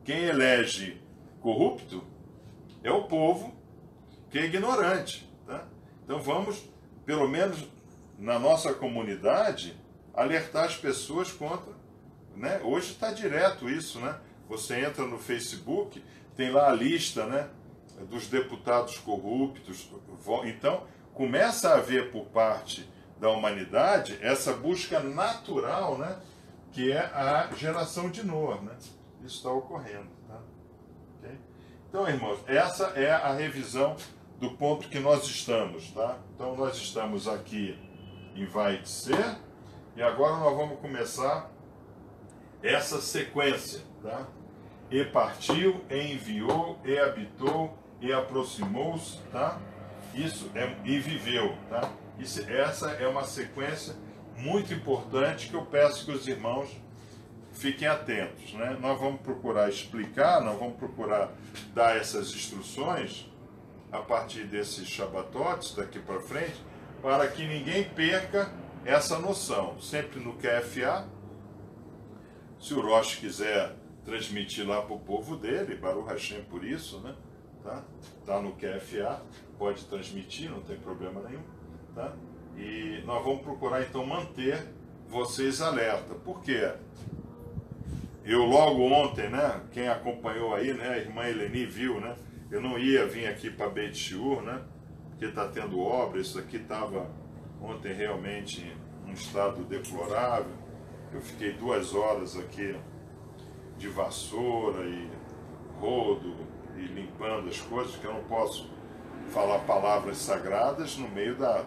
Quem elege corrupto é o povo que é ignorante. Tá? Então vamos, pelo menos na nossa comunidade, alertar as pessoas contra. Né? Hoje está direto isso, né? Você entra no Facebook, tem lá a lista, né, dos deputados corruptos. Então, começa a haver por parte da humanidade essa busca natural, né, que é a geração de Noah. Né? Isso está ocorrendo. Tá? Okay? Então, irmãos, essa é a revisão do ponto que nós estamos. Tá? Então, nós estamos aqui em Vai de Ser, e agora nós vamos começar essa sequência. Tá? E partiu, e enviou, e habitou, e aproximou-se, tá? Isso e viveu, tá? Essa é uma sequência muito importante que eu peço que os irmãos fiquem atentos, né? Nós vamos procurar explicar, nós vamos procurar dar essas instruções a partir desses Shabbatotes daqui para frente, para que ninguém perca essa noção. Sempre no QFA, se o Rosh quiser transmitir lá para o povo dele, Baruch Hashem por isso, né? Tá no QFA, pode transmitir, não tem problema nenhum. Tá? E nós vamos procurar então manter vocês alerta. Por quê? Eu logo ontem, né, quem acompanhou aí, né, a irmã Eleni viu, né, eu não ia vir aqui para Beit Shiur, né, porque está tendo obra. Isso aqui estava ontem realmente em um estado deplorável. Eu fiquei 2 horas aqui de vassoura e rodo e limpando as coisas, porque eu não posso falar palavras sagradas no meio da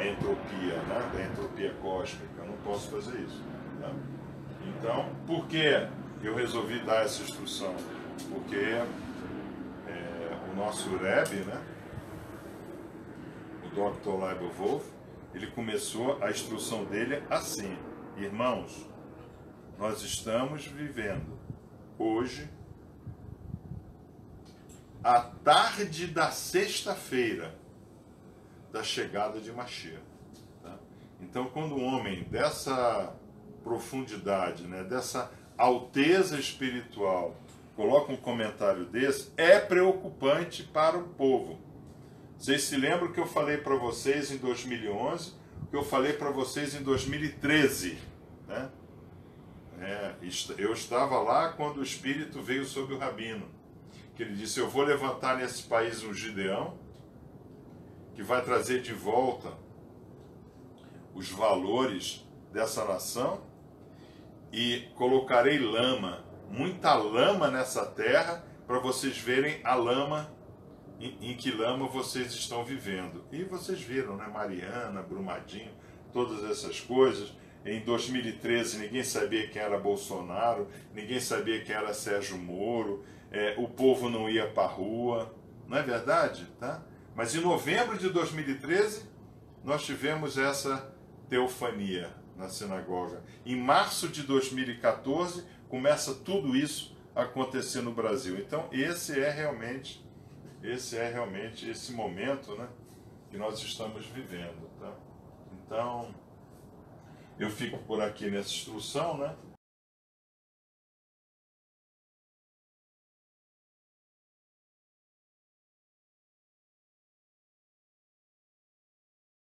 entropia, né? Da entropia cósmica. Eu não posso fazer isso. Tá? Então, por que eu resolvi dar essa instrução? Porque o nosso Rebbe, né? O Dr. Leibowolf, ele começou a instrução dele assim: irmãos, nós estamos vivendo hoje a tarde da sexta-feira da chegada de Mashiach. Tá? Então, quando um homem dessa profundidade, né, dessa alteza espiritual, coloca um comentário desse, é preocupante para o povo. Vocês se lembram que eu falei para vocês em 2011, que eu falei para vocês em 2013, né? Eu estava lá quando o Espírito veio sobre o Rabino, que ele disse: eu vou levantar nesse país um Gideão, que vai trazer de volta os valores dessa nação, e colocarei lama, muita lama nessa terra, para vocês verem a lama, em que lama vocês estão vivendo. E vocês viram, né? Mariana, Brumadinho, todas essas coisas. Em 2013 ninguém sabia quem era Bolsonaro, ninguém sabia quem era Sérgio Moro, o povo não ia para a rua, não é verdade? Tá? Mas em novembro de 2013 nós tivemos essa teofania na sinagoga. Em março de 2014 começa tudo isso a acontecer no Brasil. Então esse é realmente esse momento, né, que nós estamos vivendo. Tá? Então eu fico por aqui nessa instrução, né?